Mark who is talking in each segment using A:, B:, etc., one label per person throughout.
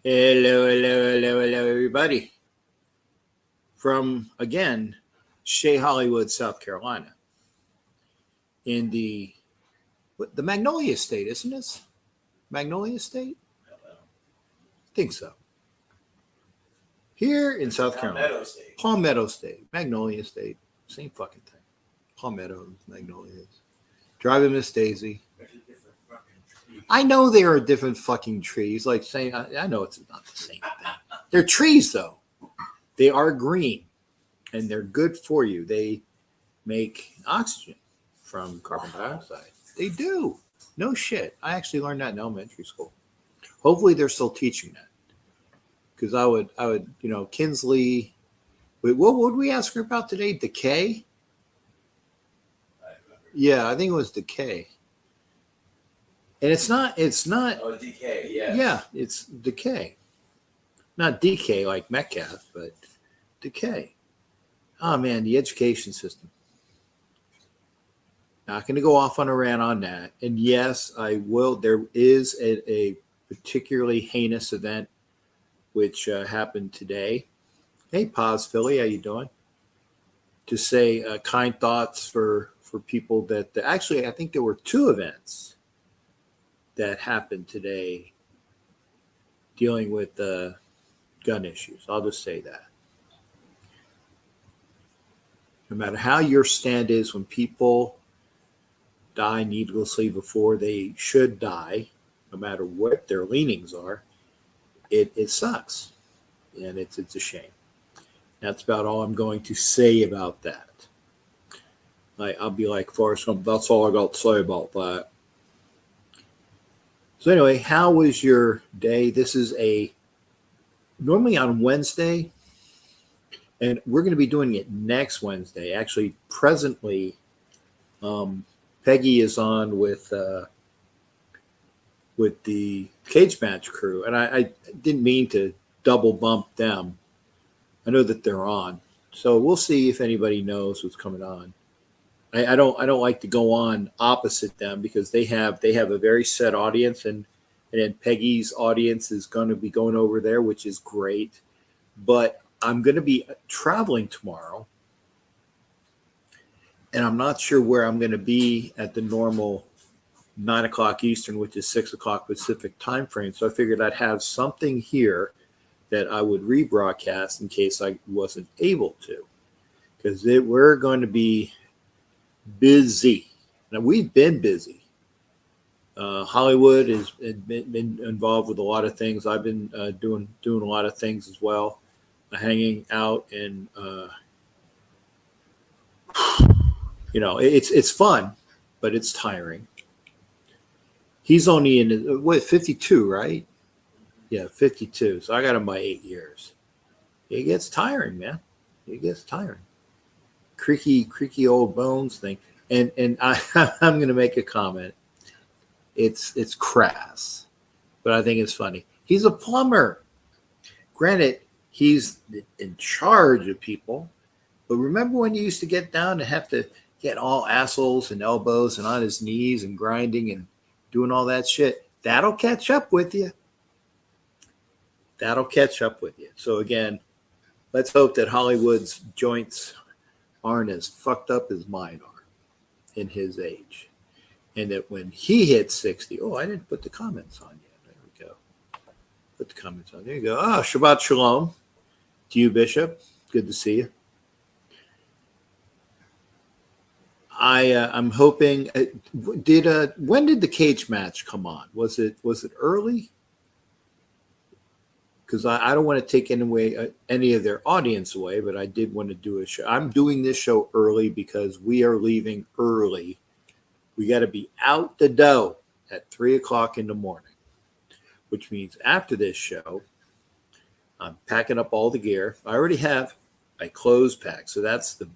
A: Hello, everybody. From, again, Shea Hollywood, South Carolina. In the Magnolia State, isn't this? Magnolia State? I think so. Here in South Carolina. Palmetto State. Magnolia State. Same fucking thing. Palmetto, Magnolias. Driving Miss Daisy. I know they are different fucking trees. Like saying, I know it's not the same thing. They're trees, though. They are green, and they're good for you. They make oxygen from carbon dioxide. They do. No shit. I actually learned that in elementary school. Hopefully, they're still teaching that. Because I would, Kinsley. Wait, what would we ask her about today? Decay? Yeah, I think it was decay. And it's not.
B: Oh, decay, yeah.
A: Yeah, it's decay. Not decay like Metcalf, but decay. Oh, man, the education system. Not going to go off on a rant on that. And yes, I will. There is a particularly heinous event which happened today. Hey, Paz Philly, how you doing? To say kind thoughts for people that actually, I think there were two events that happened today dealing with gun issues. I'll just say that. No matter how your stand is when people die needlessly before they should die, no matter what their leanings are, it sucks. And it's a shame. That's about all I'm going to say about that. I'll be like Forrest Gump, that's all I got to say about that. So anyway, how was your day? This is normally on Wednesday, and we're going to be doing it next Wednesday. Actually, presently, Peggy is on with the cage match crew, and I didn't mean to double bump them. I know that they're on, so we'll see if anybody knows what's coming on. I don't like to go on opposite them because they have a very set audience, and then Peggy's audience is going to be going over there, which is great. But I'm going to be traveling tomorrow, and I'm not sure where I'm going to be at the normal 9 o'clock Eastern, which is 6 o'clock Pacific time frame. So I figured I'd have something here that I would rebroadcast in case I wasn't able to, because we're going to be busy. Now, we've been busy. Hollywood has been involved with a lot of things. I've been doing a lot of things as well, hanging out, and it's fun, but it's tiring. He's only in 52, right? Yeah, 52. So I got him by 8 years. It gets tiring, man. It gets tiring. Creaky old bones thing. And I'm going to make a comment. It's crass, but I think it's funny. He's a plumber. Granted, he's in charge of people, but remember when you used to get down and have to get all assholes and elbows and on his knees and grinding and doing all that shit? That'll catch up with you. So again, let's hope that Hollywood's joints aren't as fucked up as mine are in his age. And that when he hits 60, I didn't put the comments on yet. There we go. Put the comments on. There you go. Shabbat Shalom to you, Bishop. Good to see you. I'm hoping. When did the cage match come on? Was it early? Because I don't want to take any of their audience away, but I did want to do a show. I'm doing this show early because we are leaving early. We got to be out the door at 3 o'clock in the morning, which means after this show, I'm packing up all the gear. I already have my clothes packed, so that's the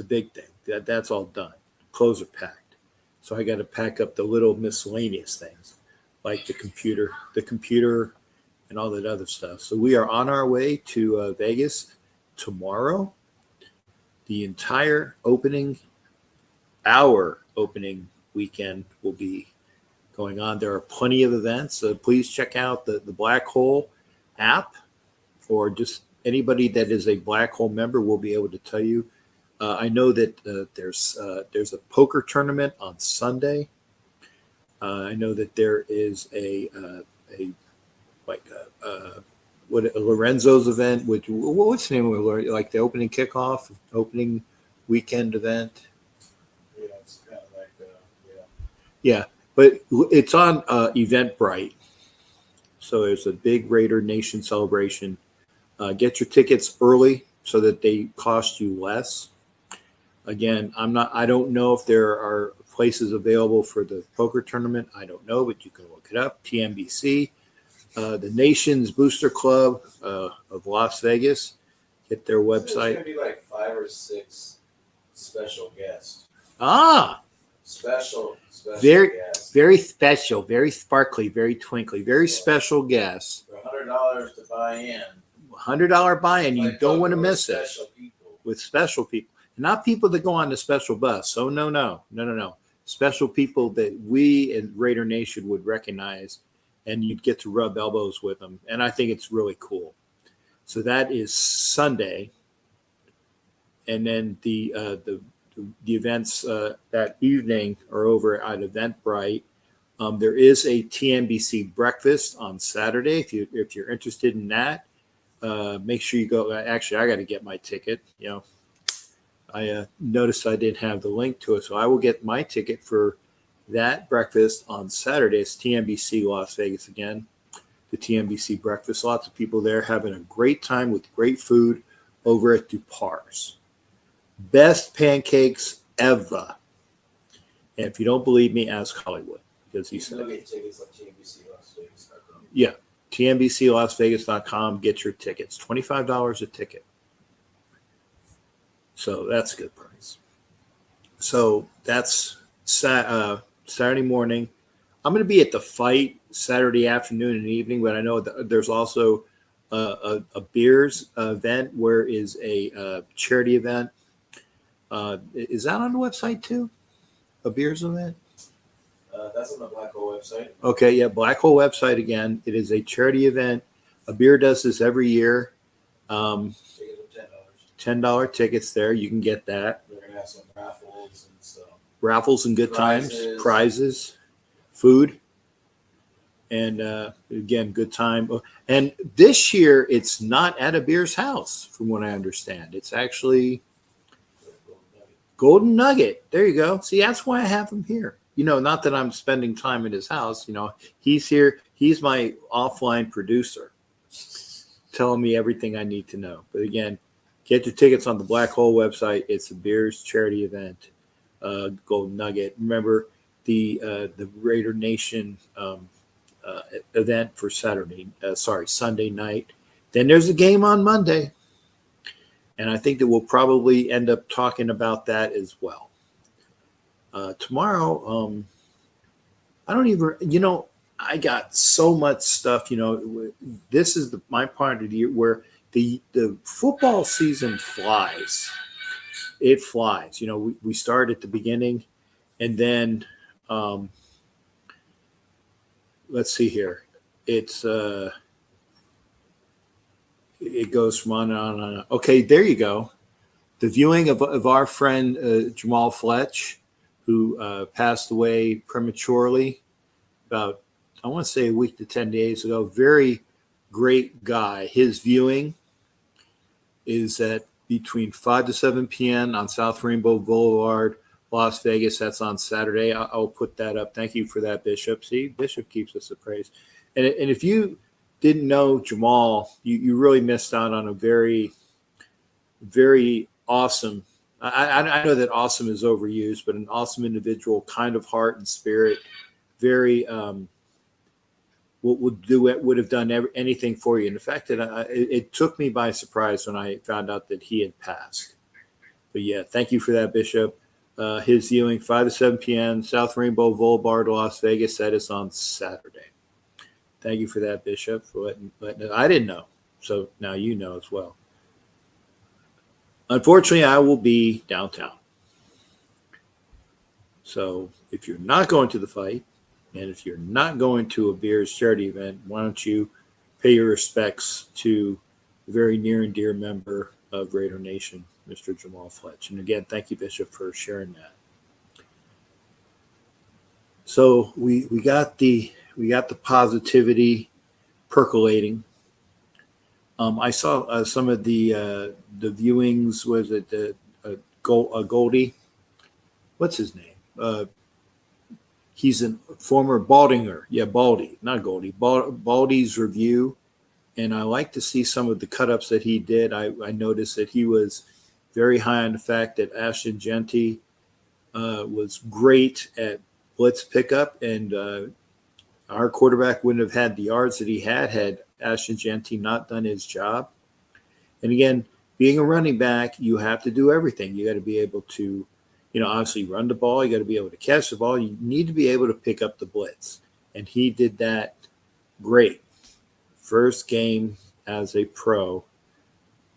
A: big thing. That's all done. Clothes are packed, so I got to pack up the little miscellaneous things like the computer, and all that other stuff. So we are on our way to Vegas tomorrow. The entire opening weekend will be going on. There are plenty of events. Please check out the Black Hole app, or just anybody that is a Black Hole member will be able to tell you. I know that there's a poker tournament on Sunday. I know that there is a Lorenzo's event. What's the name of it? Like the opening kickoff, opening weekend event.
B: Yeah, it's kind of like
A: Yeah, but it's on Eventbrite. So there's a big Raider Nation celebration. Get your tickets early so that they cost you less. Again, I don't know if there are places available for the poker tournament. I don't know, but you can look it up. TNBC, the Nation's Booster Club of Las Vegas. Hit their website.
B: There's gonna be like 5 or 6 special guests. Special guests.
A: Very special, very sparkly, very twinkly, very special guests.
B: For $100 to buy in.
A: $100 buy-in. You don't want to miss it.
B: Special people.
A: With special people. Not people that go on the special bus. So no. Special people that we in Raider Nation would recognize, and you'd get to rub elbows with them. And I think it's really cool. So that is Sunday. And then the events that evening are over at Eventbrite. There is a TNBC breakfast on Saturday. If you're interested in that, make sure you go. Actually, I got to get my ticket. I noticed I didn't have the link to it, so I will get my ticket for that breakfast on Saturday. It's TNBC Las Vegas again, the TNBC breakfast. Lots of people there having a great time with great food over at Dupar's. Best pancakes ever. And if you don't believe me, ask Hollywood, because he said,
B: get tickets on TNBCLasVegas.com.
A: Yeah, TNBCLasVegas.com. Get your tickets. $25 a ticket. So that's a good price. So that's Saturday morning. I'm going to be at the fight Saturday afternoon and evening, but I know there's also a beers event where is a charity event. Is that on the website too? A beers event?
B: That's on the Black Hole website.
A: Okay, yeah, Black Hole website again. It is a charity event. A beer does this every year. $10 tickets there. You can get that.
B: We're going to have some raffles and stuff.
A: Raffles and good times, prizes, food, and again, good time. And this year, it's not at a beer's house, from what I understand. It's actually Golden Nugget. There you go. See, that's why I have him here. Not that I'm spending time at his house. He's here. He's my offline producer, telling me everything I need to know. But again, get your tickets on the Black Hole website. It's a beers charity event, Golden Nugget. Remember the Raider Nation event for Sunday night. Then there's a game on Monday. And I think that we'll probably end up talking about that as well. Tomorrow, I don't even, I got so much stuff, this is my part of the year where the football season flies. It flies. We start at the beginning, and then let's see here. It's it goes from on and on and on. Okay, there you go. The viewing of our friend Jamal Fletch, who passed away prematurely about, I want to say, a week to 10 days ago. Very great guy. His viewing is at between 5 to 7 p.m. on South Rainbow Boulevard, Las Vegas. That's on Saturday. I'll put that up. Thank you for that, Bishop. See, Bishop keeps us appraised. And if you didn't know Jamal, you really missed out on a very, very awesome. I know that awesome is overused, but an awesome individual, kind of heart and spirit, very would have done anything for you. And the fact that it took me by surprise when I found out that he had passed. But yeah, thank you for that, Bishop. His viewing 5 to 7 p.m. South Rainbow Boulevard, Las Vegas. That is on Saturday. Thank you for that, Bishop. For letting I didn't know, so now you know as well. Unfortunately, I will be downtown. So if you're not going to the fight, And if you're not going to a Beers charity event, why don't you pay your respects to a very near and dear member of Raider Nation, Mr. Jamal Fletch. And again, thank you, Bishop, for sharing that. So we got the positivity percolating. I saw some of the viewings. Was it the Goldie? What's his name? He's a former Baldinger. Yeah, Baldy, not Goldie. Baldy's review. And I like to see some of the cut-ups that he did. I noticed that he was very high on the fact that Ashton Genty was great at blitz pickup, and our quarterback wouldn't have had the yards that he had Ashton Genty not done his job. And again, being a running back, you have to do everything. You got to be able to, obviously run the ball. You got to be able to catch the ball. You need to be able to pick up the blitz. And he did that great. First game as a pro.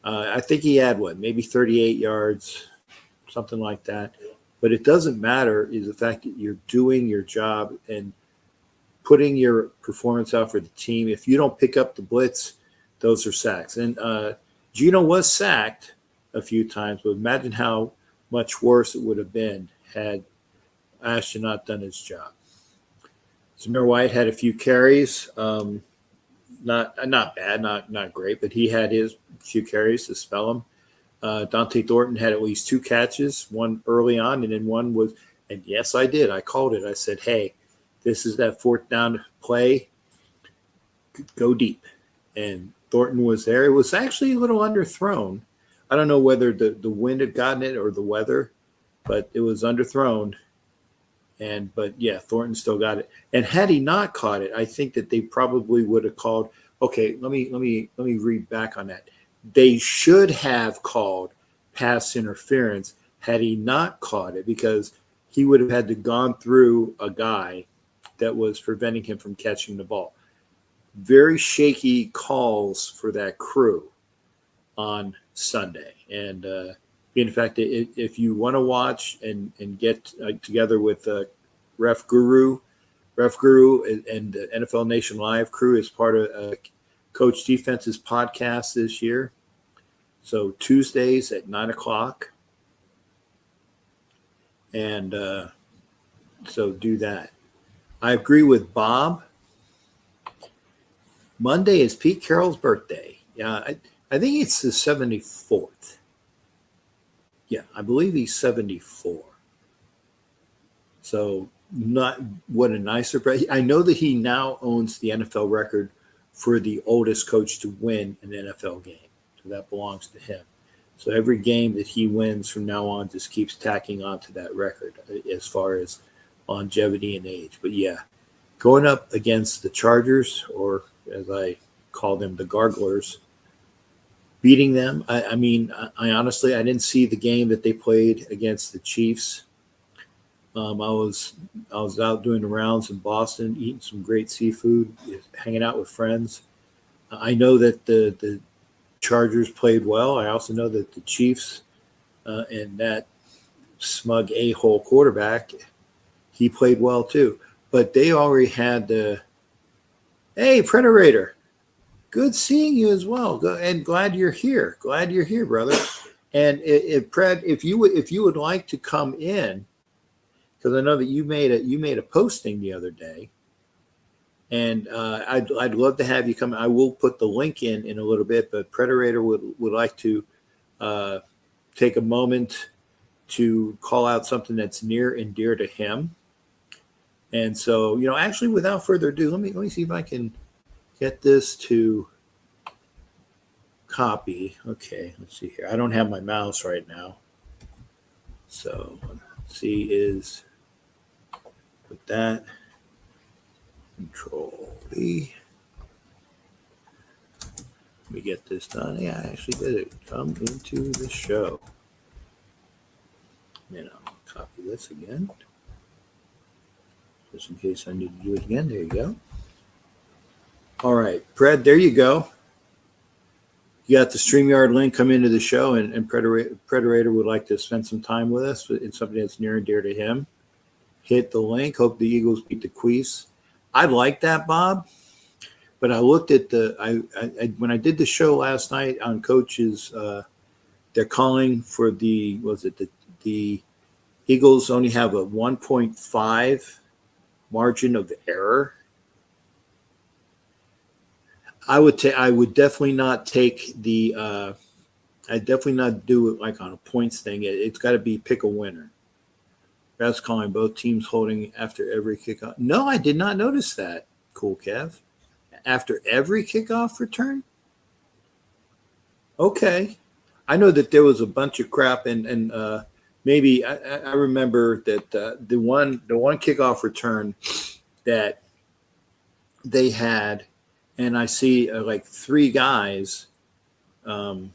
A: I think he had maybe 38 yards, something like that. But it doesn't matter is the fact that you're doing your job and putting your performance out for the team. If you don't pick up the blitz, those are sacks. And Gino was sacked a few times, but imagine how much worse it would have been had Ashton not done his job. Zamir White had a few carries. Not bad, not great, but he had his few carries to spell him. Dante Thornton had at least 2 catches, one early on, and then one was, and yes, I did. I called it. I said, hey, this is that 4th down play. Go deep. And Thornton was there. It was actually a little underthrown. I don't know whether the wind had gotten it or the weather, but it was underthrown. But yeah, Thornton still got it. And had he not caught it, I think that they probably would have called. Okay, let me read back on that. They should have called pass interference had he not caught it, because he would have had to gone through a guy that was preventing him from catching the ball. Very shaky calls for that crew on Sunday. And in fact, if you want to watch and get together with Ref Guru and the NFL Nation Live crew is part of Coach Defense's podcast this year. So Tuesdays at 9:00. And so do that. I agree with Bob. Monday is Pete Carroll's birthday. Yeah, I think it's the 74th. Yeah, I believe he's 74. So not what a nice surprise. I know that he now owns the NFL record for the oldest coach to win an NFL game. So that belongs to him. So every game that he wins from now on just keeps tacking on to that record as far as longevity and age. But yeah, going up against the Chargers, or as I call them, the Garglers, beating them. I mean, I honestly, I didn't see the game that they played against the Chiefs. I was out doing the rounds in Boston, eating some great seafood, hanging out with friends. I know that the Chargers played well. I also know that the Chiefs and that smug a-hole quarterback, he played well too. But they already had hey, Predator, good seeing you as well. And glad you're here. Glad you're here, brother. And if you would like to come in, because I know that you made a posting the other day, and I'd love to have you come. I will put the link in a little bit, but Predator would like to take a moment to call out something that's near and dear to him. And so, actually, without further ado, let me see if I can get this to copy. Okay, let's see here. I don't have my mouse right now. So let's see, is with that, Control V. Let me get this done. Yeah, I actually did it. Come into the show. And I'll copy this again, just in case I need to do it again. There you go. All right, Pred, there you go. You got the StreamYard link. Come into the show, and Predator would like to spend some time with us. It's something that's near and dear to him. hit the link. Hope the Eagles beat the Queese. I like that, Bob. But I looked at when I did the show last night on coaches. They're calling for the Eagles only have a 1.5 margin of error. I would definitely not take the. I'd definitely not do it like on a points thing. It's got to be pick a winner. That's calling both teams holding after every kickoff. No, I did not notice that. Cool, Kev. After every kickoff return? Okay. I know that there was a bunch of crap and maybe I remember that the one kickoff return that they had, and I see like three guys. It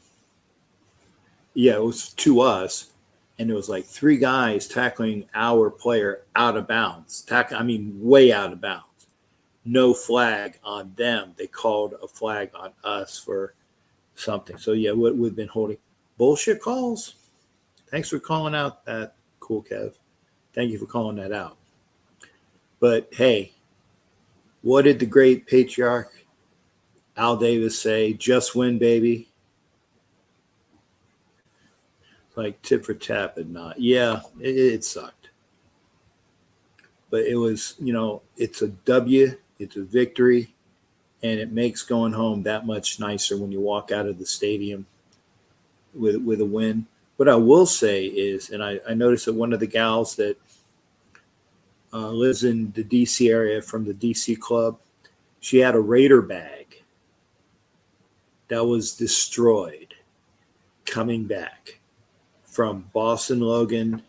A: was to us, and it was like three guys tackling our player out of bounds. Way out of bounds. No flag on them. They called a flag on us for something. So yeah, what we've been holding bullshit calls. Thanks for calling out that, Cool Kev. Thank you for calling that out. But hey, what did the great patriarch Al Davis say? Just win, baby. Like tit for tat, but not. Yeah, it sucked. But it was, it's a W. It's a victory, and it makes going home that much nicer when you walk out of the stadium with a win. What I will say is, and I noticed that one of the gals that lives in the D.C. area from the D.C. club, she had a Raider bag that was destroyed coming back from Boston Logan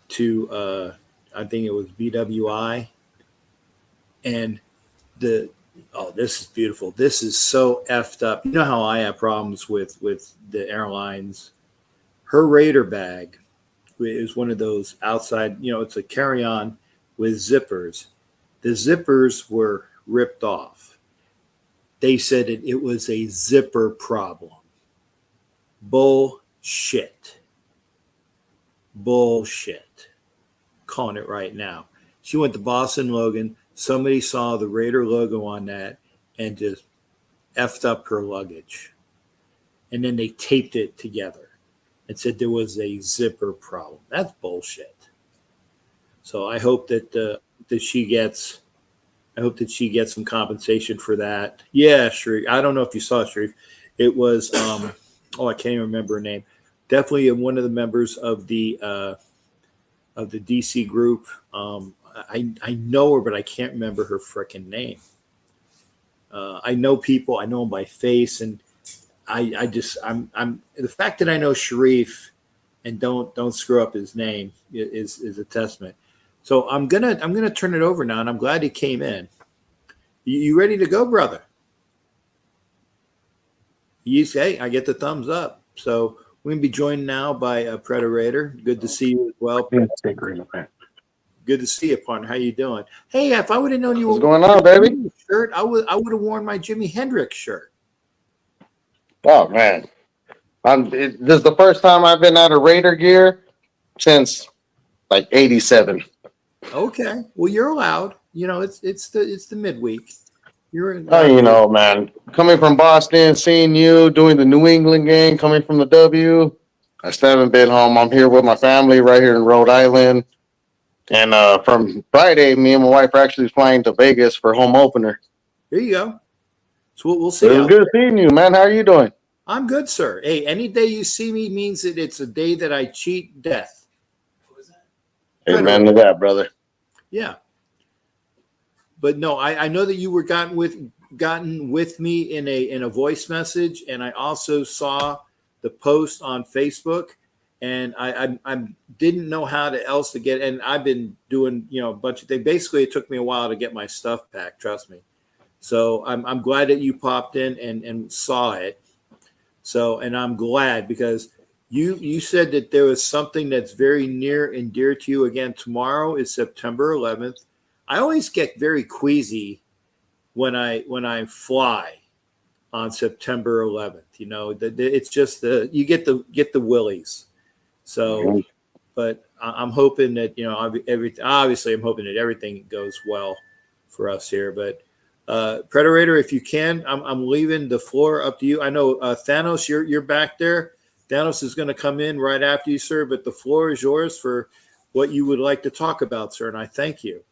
A: to, I think it was BWI, and this is beautiful. This is so effed up. You know how I have problems with the airlines. Her Raider bag is one of those outside, it's a carry-on with zippers. The zippers were ripped off. They said it was a zipper problem. Bullshit. Calling it right now. She went to Boston Logan. Somebody saw the Raider logo on that and just effed up her luggage. And then they taped it together and said there was a zipper problem. That's bullshit. So I hope that she gets some compensation for that. Yeah, Sharif. I don't know if you saw Sharif. It was I can't even remember her name. Definitely one of the members of the DC group. I know her, but I can't remember her frickin' name. I know people. I know them by face, and I'm the fact that I know Sharif and don't screw up his name is a testament. So I'm gonna turn it over now, and I'm glad he came in. You ready to go, brother? You say I get the thumbs up. So we're gonna be joined now by Predator. Good to see you as well. Good to see you, partner. How you doing? Hey, if I would have known you
C: What's going on, baby?
A: Shirt, I would have worn my Jimi Hendrix shirt.
C: Oh man, this is the first time I've been out of Raider gear since like '87.
A: Okay, well you're allowed. It's the midweek. You're
C: Man, coming from Boston, seeing you doing the New England game, coming from the W. I still haven't been home. I'm here with my family right here in Rhode Island. And from Friday, me and my wife are actually flying to Vegas for home opener.
A: There you go. So we'll see.
C: It was good seeing you, man. How are you doing?
A: I'm good, sir. Hey, any day you see me means that it's a day that I cheat death.
B: Who was that?
C: Amen to that, brother.
A: Yeah. But no, I know that you were gotten with me in a voice message, and I also saw the post on Facebook. And I didn't know how else to get, and I've been doing a bunch of things. Basically, it took me a while to get my stuff packed. Trust me. So I'm glad that you popped in and saw it. So, and I'm glad because you said that there was something that's very near and dear to you. Again, tomorrow is September 11th. I always get very queasy when I fly on September 11th. It's just you get the willies. So but I'm hoping that, you know, obviously I'm hoping that everything goes well for us here. But Predator, if you can, I'm leaving the floor up to you. I know Thanos, you're back there. Thanos is going to come in right after you, sir. But the floor is yours for what you would like to talk about, sir. And I thank you.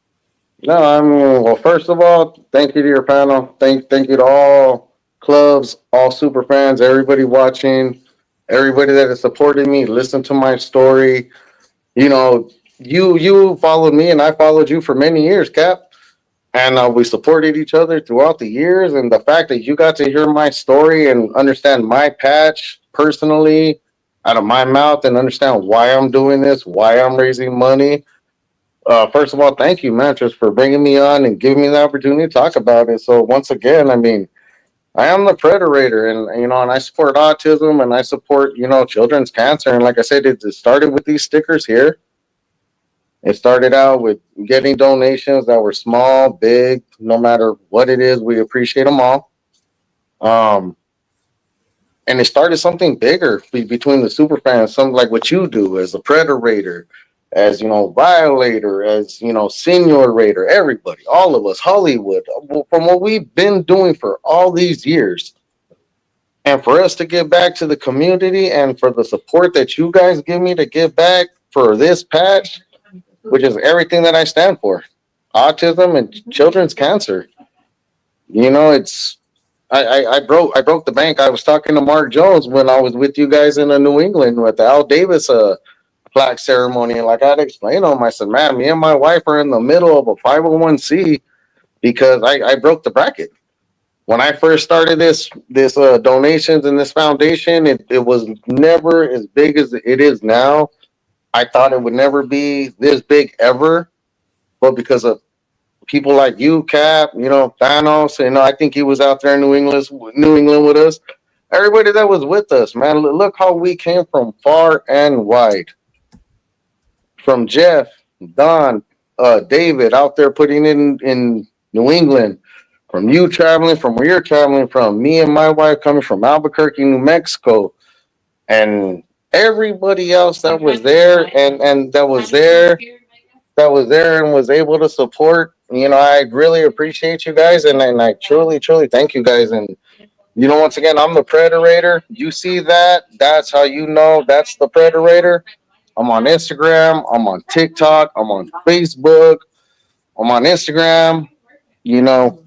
C: No, I mean, well, first of all, thank you to your panel. Thank you to all clubs, all super fans, everybody watching, everybody that has supported me, listened to my story. You know, you followed me and I followed you for many years, Cap. And we supported each other throughout the years. And the fact that you got to hear my story and understand my patch personally out of my mouth and understand why I'm doing this, why I'm raising money. First of all, thank you, man, just for bringing me on and giving me the opportunity to talk about it. So once again, I mean, I am the Predator, and you know, and I support autism, and I support, you know, children's cancer. And like I said, it started with these stickers here. It started out with getting donations that were small, big, no matter what it is, we appreciate them all. Um, and it started something bigger between the super fans, something like what you do as a Predator, as you know, Violator, as you know, Senior Raider, everybody, all of us, Hollywood, from what we've been doing for all these years. And for us to give back to the community and for the support that you guys give me to give back for this patch, which is everything that I stand for, autism and children's cancer. You know, it's I broke the bank. I was talking to Mark Jones when I was with you guys in New England with the Al Davis plaque ceremony, and like I'd explain to him, I said, man, me and my wife are in the middle of a 501c because I broke the bracket. When I first started this donations in this foundation, it was never as big as it is now. I thought it would never be this big ever, but because of people like you, Cap, you know, Thanos, you know, I think he was out there in New England with us. Everybody that was with us, man, look how we came from far and wide. From Jeff, Don, David out there putting in New England, from you traveling from where you're traveling from, me and my wife coming from Albuquerque, New Mexico, and everybody else that was there and that was there and was able to support. You know, I really appreciate you guys, and I truly thank you guys. And you know, once again, I'm the Predator. You see that? That's how you know that's the Predator. I'm on Instagram. I'm on TikTok. I'm on Facebook. I'm on Instagram. You know,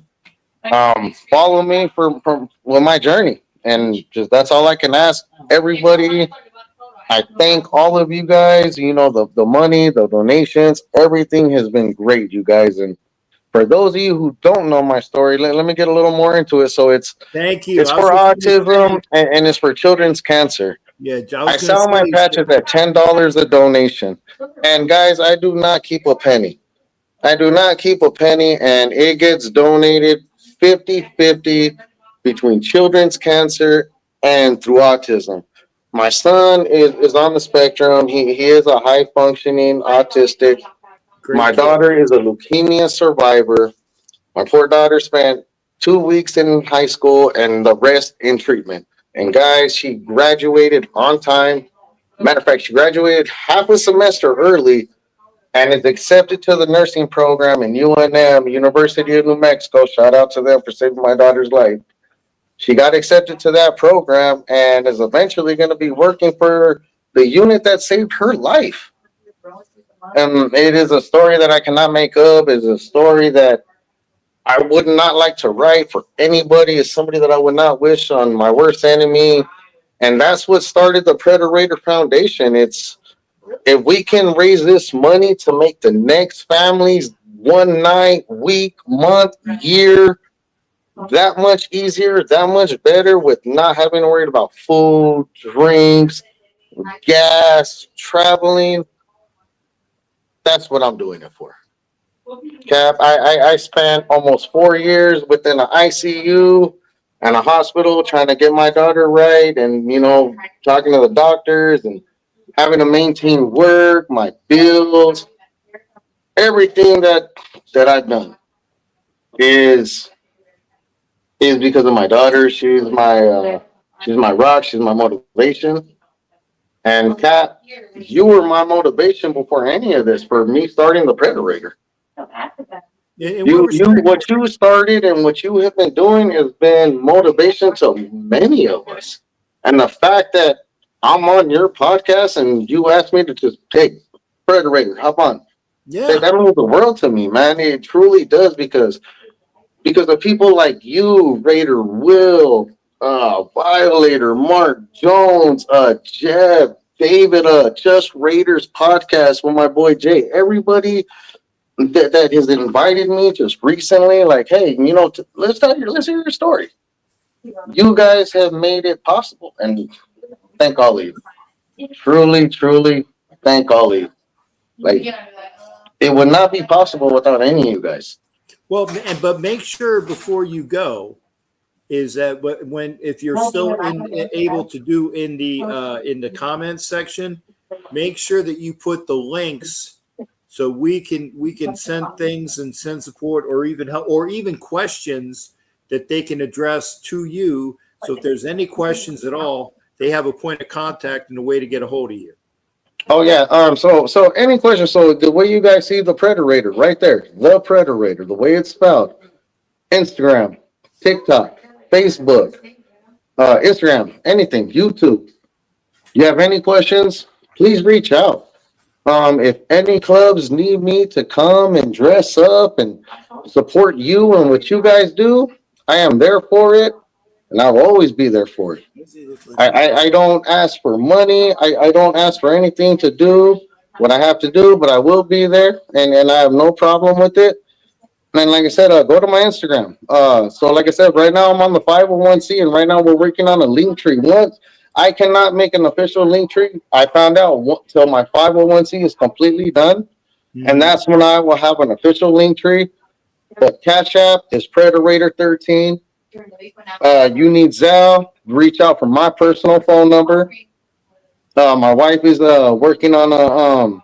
C: follow me for with my journey, and just that's all I can ask everybody. I thank all of you guys. You know, the money, the donations, everything has been great, you guys. And for those of you who don't know my story, let me get a little more into it. So
A: Thank you.
C: it's
A: I was
C: for
A: just gonna say,
C: autism and it's for children's cancer.
A: yeah, I
C: I
A: was going to
C: sell my
A: say,
C: patches at $10 a donation. And guys, I do not keep a penny. I do not keep a penny, and it gets donated 50-50 between children's cancer and through autism. My son is on the spectrum. He is a high functioning autistic. My
A: great kid.
C: daughter is a leukemia survivor. My poor daughter spent 2 weeks in high school and the rest in treatment. And guys, she graduated on time. Matter of fact, she graduated half a semester early and is accepted to the nursing program in UNM, University of New Mexico. Shout out to them for saving my daughter's life. She got accepted to that program and is eventually going to be working for the unit that saved her life. And it is a story that I cannot make up. It's a story that I would not like to write for anybody. It's somebody that I would not wish on my worst enemy. And that's what started the Predator Foundation. It's if we can raise this money to make the next families one night, week, month, year that much easier, that much better with not having to worry about food, drinks, gas, traveling. That's what I'm doing it for. Cap, I spent almost 4 years within an ICU and a hospital trying to get my daughter right and, you know, talking to the doctors and having to maintain work, my bills, everything that I've done is is because of my daughter. She's my rock. She's my motivation. And Kat, you were my motivation before any of this for me starting the Predator.
A: And we were
C: What you started and what you have been doing has been motivation to many of us. And the fact that I'm on your podcast and you asked me to just take Predator, hop on.
A: yeah.
C: That means the world to me, man. It truly does because of people like you, Raider Will, Violator, Mark Jones, Jeb, David, Just Raiders podcast with my boy Jay. Everybody that has invited me just recently, like, hey, let's hear your story. You guys have made it possible, and thank all of you. Truly, truly, thank all of you. Like, it would not be possible without any of you guys.
A: Well, but make sure before you go is that if you're still able to do in the comments section, make sure that you put the links so we can send things and send support or even help or even questions that they can address to you. So if there's any questions at all, they have a point of contact and a way to get a hold of you.
C: Oh yeah. So any questions? So the way you guys see the Predator right there, the Predator, the way it's spelled, Instagram, TikTok, Facebook, Instagram, anything, YouTube. You have any questions? Please reach out. If any clubs need me to come and dress up and support you and what you guys do, I am there for it, and I'll always be there for it. I don't ask for money. I don't ask for anything to do what I have to do, but I will be there, and I have no problem with it. And like I said, go to my Instagram. So like I said, right now I'm on the 501c, and right now we're working on a link tree. Once I cannot make an official link tree, I found out till my 501c is completely done, and that's when I will have an official link tree. But Cash App is Predator 13. You need Zelle, reach out for my personal phone number. My wife is working on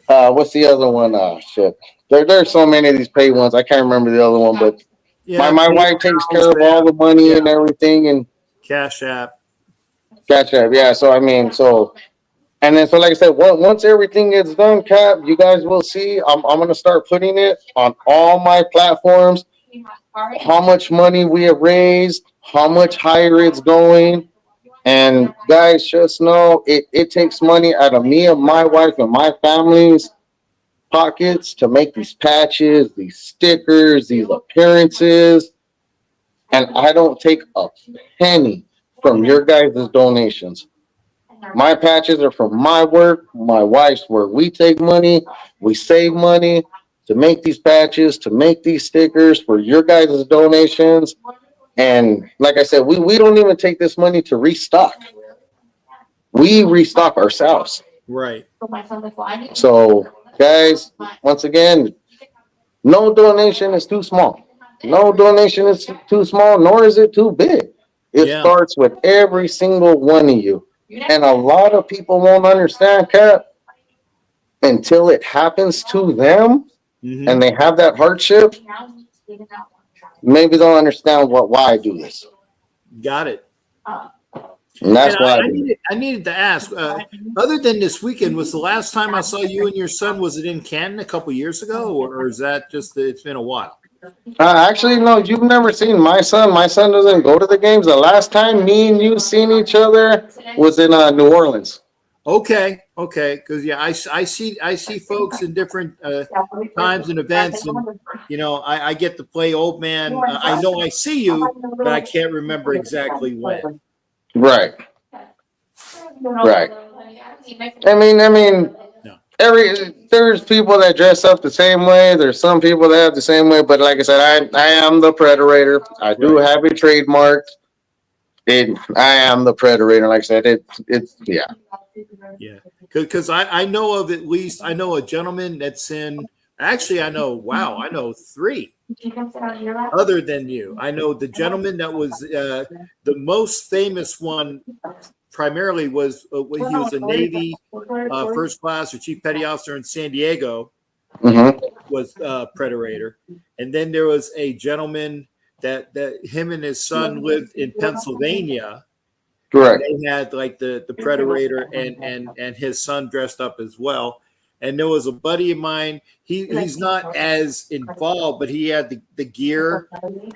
C: what's the other one? Shit. There's so many of these paid ones. I can't remember the other one, but my wife takes care of all the money and everything, and
A: Cash App.
C: Cash App, yeah. So and then like I said, once everything gets done, Cap, you guys will see. I'm gonna start putting it on all my platforms. How much money we have raised, how much higher it's going. And guys, just know it takes money out of me and my wife and my family's pockets to make these patches, these stickers, these appearances. And I don't take a penny from your guys' donations. My patches are from my work, my wife's work. We take money, we save money to make these patches, to make these stickers for your guys' donations. And like I said, we don't even take this money to restock. We restock ourselves.
A: Right.
C: So, guys, once again, no donation is too small. No donation is too small, nor is it too big. It starts with every single one of you. And a lot of people won't understand, Kat, until it happens to them and they have that hardship. Maybe they'll understand why I do this.
A: Got it.
C: And that's why
A: I needed to ask. Other than this weekend, was the last time I saw you and your son? Was it in Canton a couple years ago, or is that just it's been a while?
C: Actually, no. You've never seen my son. My son doesn't go to the games. The last time me and you seen each other was in New Orleans.
A: Okay, because I see folks in different times and events, and I get to play old man. I know I see you, but I can't remember exactly when.
C: Right. I mean, there's people that dress up the same way. There's some people that have the same way, but like I said, I am the Predator. I do have it trademarked. I am the Predator. Like I said, it's.
A: Yeah, because I know of at least I know a gentleman that's in. Actually, I know three. Other than you, I know the gentleman that was the most famous one. Primarily was he was a Navy first class or chief petty officer in San Diego. Was Predator, and then there was a gentleman that him and his son lived in Pennsylvania.
C: Correct.
A: They had like the Predator and his son dressed up as well. And there was a buddy of mine. He's not as involved, but he had the gear,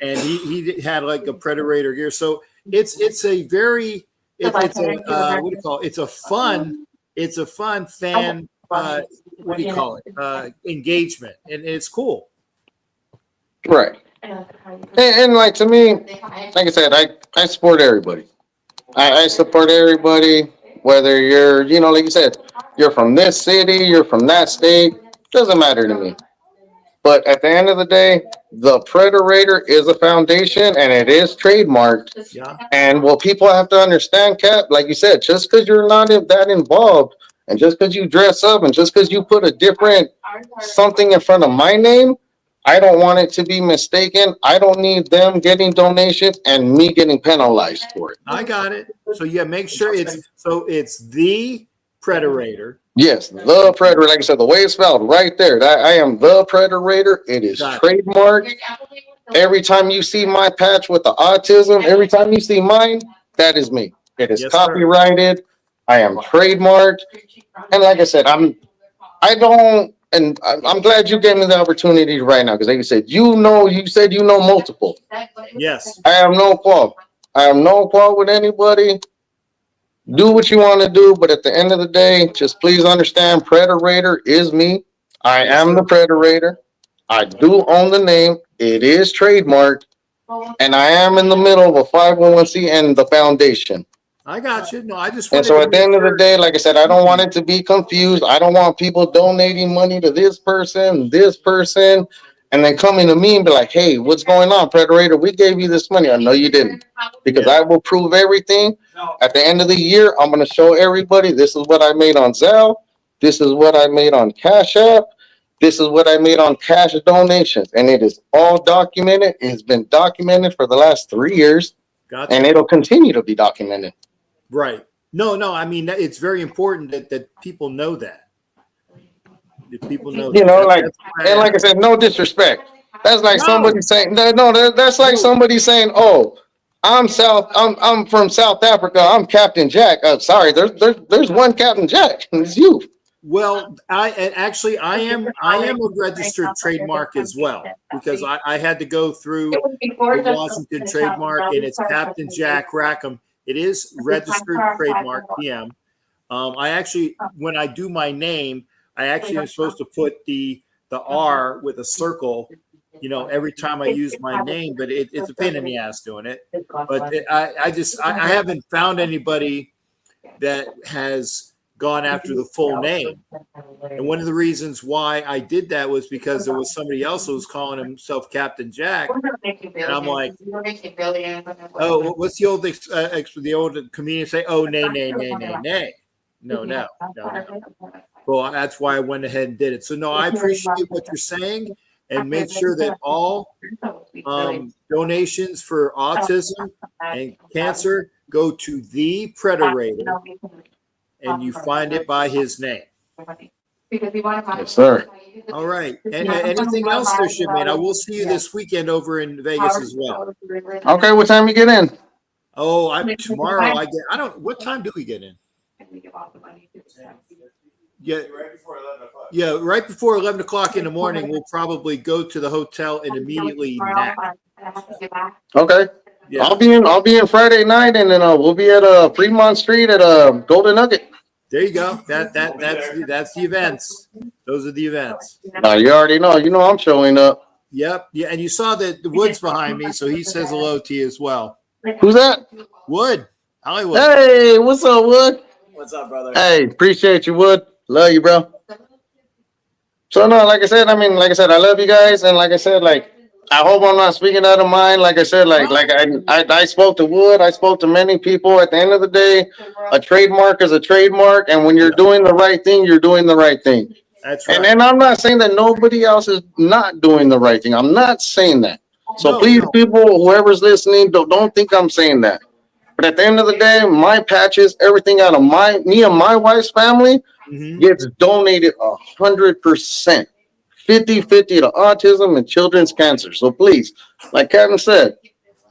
A: and he had like a Predator gear. So it's a very it's a what do you call it? It's a fun fan what do you call it? Engagement, and it's cool.
C: Right. And like to me, like I said, I support everybody. I support everybody, whether you're, like you said, you're from this city, you're from that state, doesn't matter to me. But at the end of the day, the Predator is a foundation and it is trademarked.
A: Yeah.
C: And what people have to understand, Cap, like you said, just because you're not that involved, and just because you dress up, and just because you put a different something in front of my name, I don't want it to be mistaken. I don't need them getting donations and me getting penalized for it.
A: I got it. So yeah, make sure it's the Predator.
C: Yes, the Predator. Like I said, the way it's spelled right there. I am the Predator. It is trademarked. Every time you see my patch with the autism, every time you see mine, that is me. It is copyrighted. I am trademarked. And like I said, I'm glad you gave me the opportunity right now, because like you said, you said multiple.
A: Yes.
C: I have no quarrel. I have no quarrel with anybody. Do what you want to do, but at the end of the day, just please understand, Predator is me. I am the Predator. I do own the name. It is trademarked, and I am in the middle of a 501c and the foundation.
A: I got you. No, I just.
C: And so at the end of the day, like I said, I don't want it to be confused. I don't want people donating money to this person, and then coming to me and be like, "Hey, what's going on, Predator? We gave you this money." I know you didn't, because I will prove everything. At the end of the year, I'm going to show everybody, this is what I made on Zelle. This is what I made on Cash App. This is what I made on cash donations. And it is all documented. It's been documented for the last 3 years.
A: Gotcha.
C: And it'll continue to be documented.
A: Right. No. I mean, it's very important that people know that. That people know.
C: And like I said, no disrespect. That's like somebody saying, that's like somebody saying, "Oh, I'm from South Africa. I'm Captain Jack." Sorry, there's one Captain Jack, and it's you.
A: Well, I am a registered trademark as well, because I had to go through the Washington trademark, and it's Captain Jack Rackham. It is registered trademark PM. I actually, when I do my name, I actually am supposed to put the R with a circle, every time I use my name, but it's a pain in the ass doing it. But I haven't found anybody that has gone after the full name. And one of the reasons why I did that was because there was somebody else who was calling himself Captain Jack. And I'm like, oh, what's the old comedian say? Oh, nay. No. Well, that's why I went ahead and did it. So no, I appreciate what you're saying, and make sure that all donations for autism and cancer go to the Predator, and you find it by his name.
C: Yes, sir.
A: All right. And anything else there, Shipman? I will see you this weekend over in Vegas as well.
C: Okay, what time you get in?
A: Oh, tomorrow. What time do we get in? Yeah, right before 11 o'clock in the morning. We'll probably go to the hotel and immediately nap.
C: Okay.
A: Yeah.
C: I'll be in Friday night, and then we'll be at Fremont Street at Golden Nugget.
A: There you go. That's the events. Those are the events.
C: You already know. I'm showing up.
A: Yep. Yeah, and you saw the Wood's behind me, so he says hello to you as well.
C: Who's that?
A: Wood. Hollywood.
C: Hey, what's up, Wood?
B: What's up, brother?
C: Hey, appreciate you, Wood. Love you, bro. So no, like I said, I love you guys, and like I said, I hope I'm not speaking out of mind. Like I said, I spoke to Wood, I spoke to many people. At the end of the day, a trademark is a trademark, and when you're doing the right thing, you're doing the right thing.
A: That's right.
C: And I'm not saying that nobody else is not doing the right thing. I'm not saying that. So please, people, whoever's listening, don't think I'm saying that. But at the end of the day, my patches, everything out of me and my wife's family gets donated 100%. 50-50 to autism and children's cancer. So please, like Kevin said,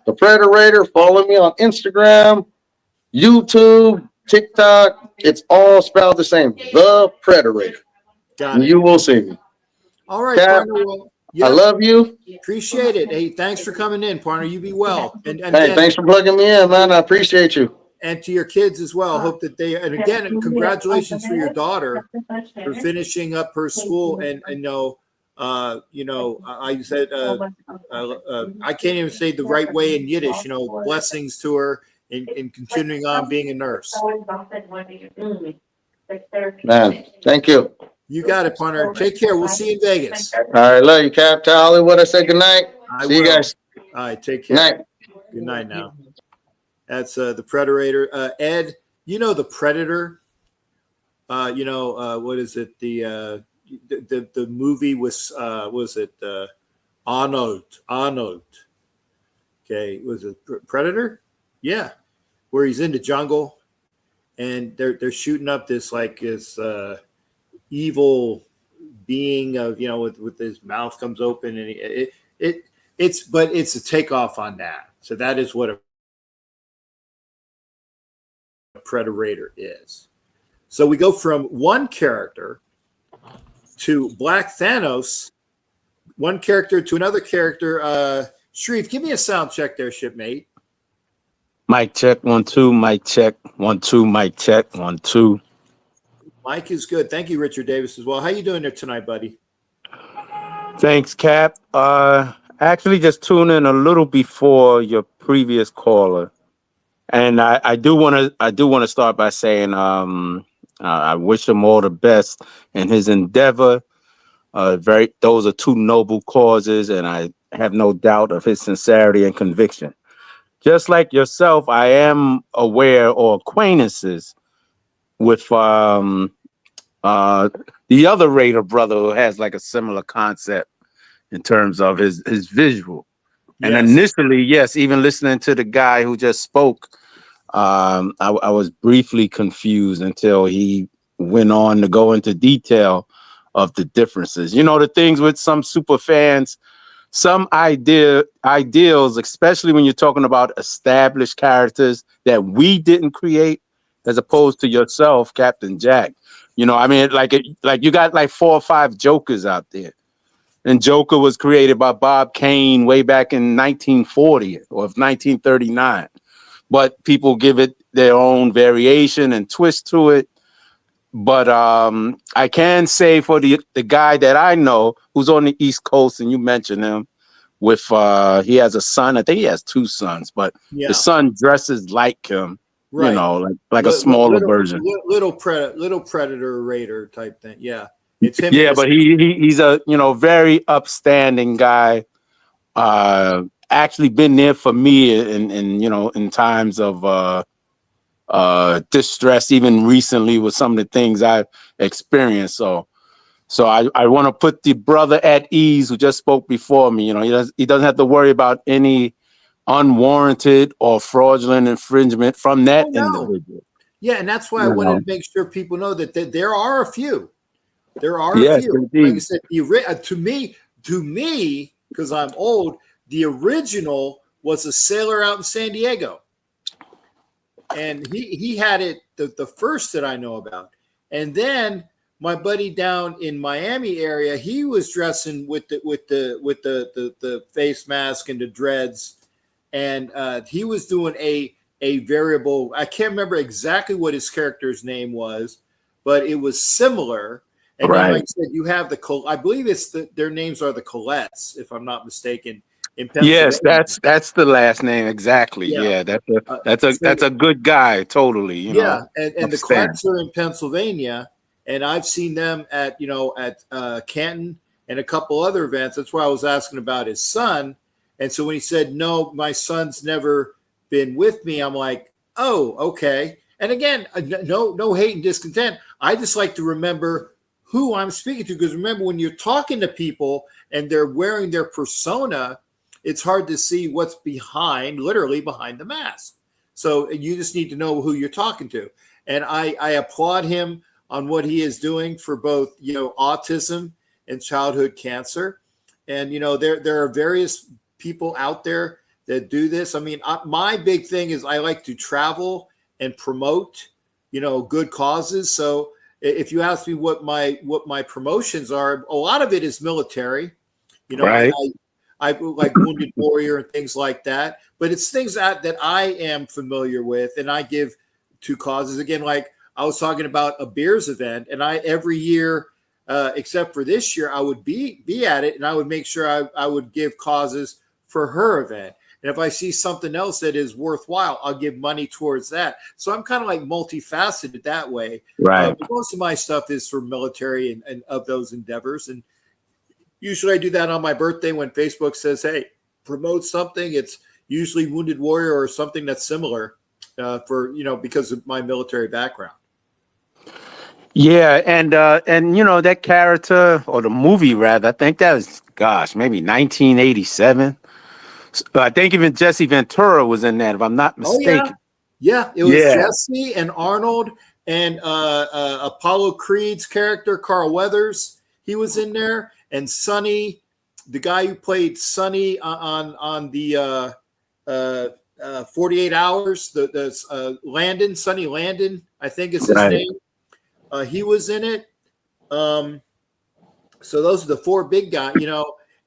C: the Predator, follow me on Instagram. YouTube, TikTok. It's all spelled the same. The Predator.
A: Got
C: And
A: it.
C: you will see me.
A: All right,
C: Cap,
A: partner. Well,
C: I
A: yep.
C: love you.
A: Appreciate it. Hey, thanks for coming in, partner. You be well. And
C: Hey,
A: again,
C: thanks for plugging me in, man. I appreciate you.
A: and to your kids as well. Hope that they, and again, congratulations for your daughter for finishing up her school. And I said, I can't even say the right way in Yiddish, blessings to her in continuing on being a nurse.
C: Man, thank you.
A: You got it, partner. Take care. We'll see you in Vegas.
C: All right, love you, Cap. Tell Hollywood I say good night.
A: I
C: See you
A: will.
C: guys.
A: All right. Take
C: Good
A: care.
C: night.
A: Good night now. That's the Predator. Ed, the Predator. What is it? The movie was it Arnold? Okay, was it Predator? Yeah, where he's in the jungle and they're shooting up this evil being of with his mouth comes open and it's a takeoff on that. So that is what a Predator is. So we go from one character to Black Thanos, one character to another character. Sharif, give me a sound check there, shipmate.
D: Mic check 1 2. Mic check 1 2. Mic check 1 2.
A: Mike is good. Thank you, Richard Davis, as well. How you doing there tonight, buddy?
D: Thanks, Cap. Actually, just tune in a little before your previous caller, and I do want to start by saying I wish him all the best in his endeavor. Those are two noble causes, and I have no doubt of his sincerity and conviction. Just like yourself, I am aware or acquaintances with the other Raider brother who has like a similar concept in terms of his visual. And
A: Yes.
D: initially, yes, even listening to the guy who just spoke, I was briefly confused until he went on to go into detail of the differences. The things with some super fans, some ideals, especially when you're talking about established characters that we didn't create, as opposed to yourself, Captain Jack. Like you got like 4 or 5 Jokers out there. And Joker was created by Bob Kane way back in 1940 or 1939. But people give it their own variation and twist to it. But I can say for the guy that I know who's on the East Coast, and you mentioned him, with he has a son. I think he has 2 sons, but
A: Yeah.
D: the son dresses like him,
A: Right.
D: like a smaller version.
A: Little Predator Raider type thing. Yeah. It's him.
D: Yeah, but he's a very upstanding guy. Actually been there for me in times of distress, even recently with some of the things I've experienced. So I want to put the brother at ease who just spoke before me. He doesn't have to worry about any unwarranted or fraudulent infringement from that individual.
A: Yeah, and that's why I wanted to make sure people know that there are a few. There are a few.
D: Indeed.
A: Like I said, to me, because I'm old, the original was a sailor out in San Diego. And he had it the first that I know about. And then my buddy down in Miami area, he was dressing with the face mask and the dreads, and he was doing a variable. I can't remember exactly what his character's name was, but it was similar. And then, like I said, you have I believe their names are the Colettes, if I'm not mistaken. In
D: Yes, that's the last name exactly. Yeah, that's a good guy. Totally,
A: and the Colettes are in Pennsylvania, and I've seen them at Canton and a couple other events. That's why I was asking about his son. And so when he said, "No, my son's never been with me," I'm like, "Oh, okay." And again, no hate and discontent. I just like to remember who I'm speaking to, because remember, when you're talking to people and they're wearing their persona, it's hard to see what's literally behind the mask. So you just need to know who you're talking to. And I applaud him on what he is doing for both, autism and childhood cancer. And, there are various people out there that do this. I mean, my big thing is I like to travel and promote, good causes. So if you ask me what my promotions are, a lot of it is military.
D: Right.
A: I like Wounded Warrior and things like that, but it's things that I am familiar with, and I give to causes. Again, like I was talking about a beers event, and I every year, except for this year, I would be at it, and I would make sure I would give causes for her event. And if I see something else that is worthwhile, I'll give money towards that. So I'm kind of like multifaceted that way.
D: Right.
A: But most of my stuff is for military and of those endeavors. And usually I do that on my birthday when Facebook says, hey, promote something. It's usually Wounded Warrior or something that's similar because of my military background.
D: Yeah, and that character, or the movie rather, I think that was, maybe 1987. I think even Jesse Ventura was in that, if I'm not mistaken.
A: Oh, yeah. It was Jesse and Arnold and Apollo Creed's character, Carl Weathers. He was in there, and Sonny, the guy who played Sonny on the 48 Hours, the Landon, Sonny Landon, I think is his name. He was in it. So those are the four big guys,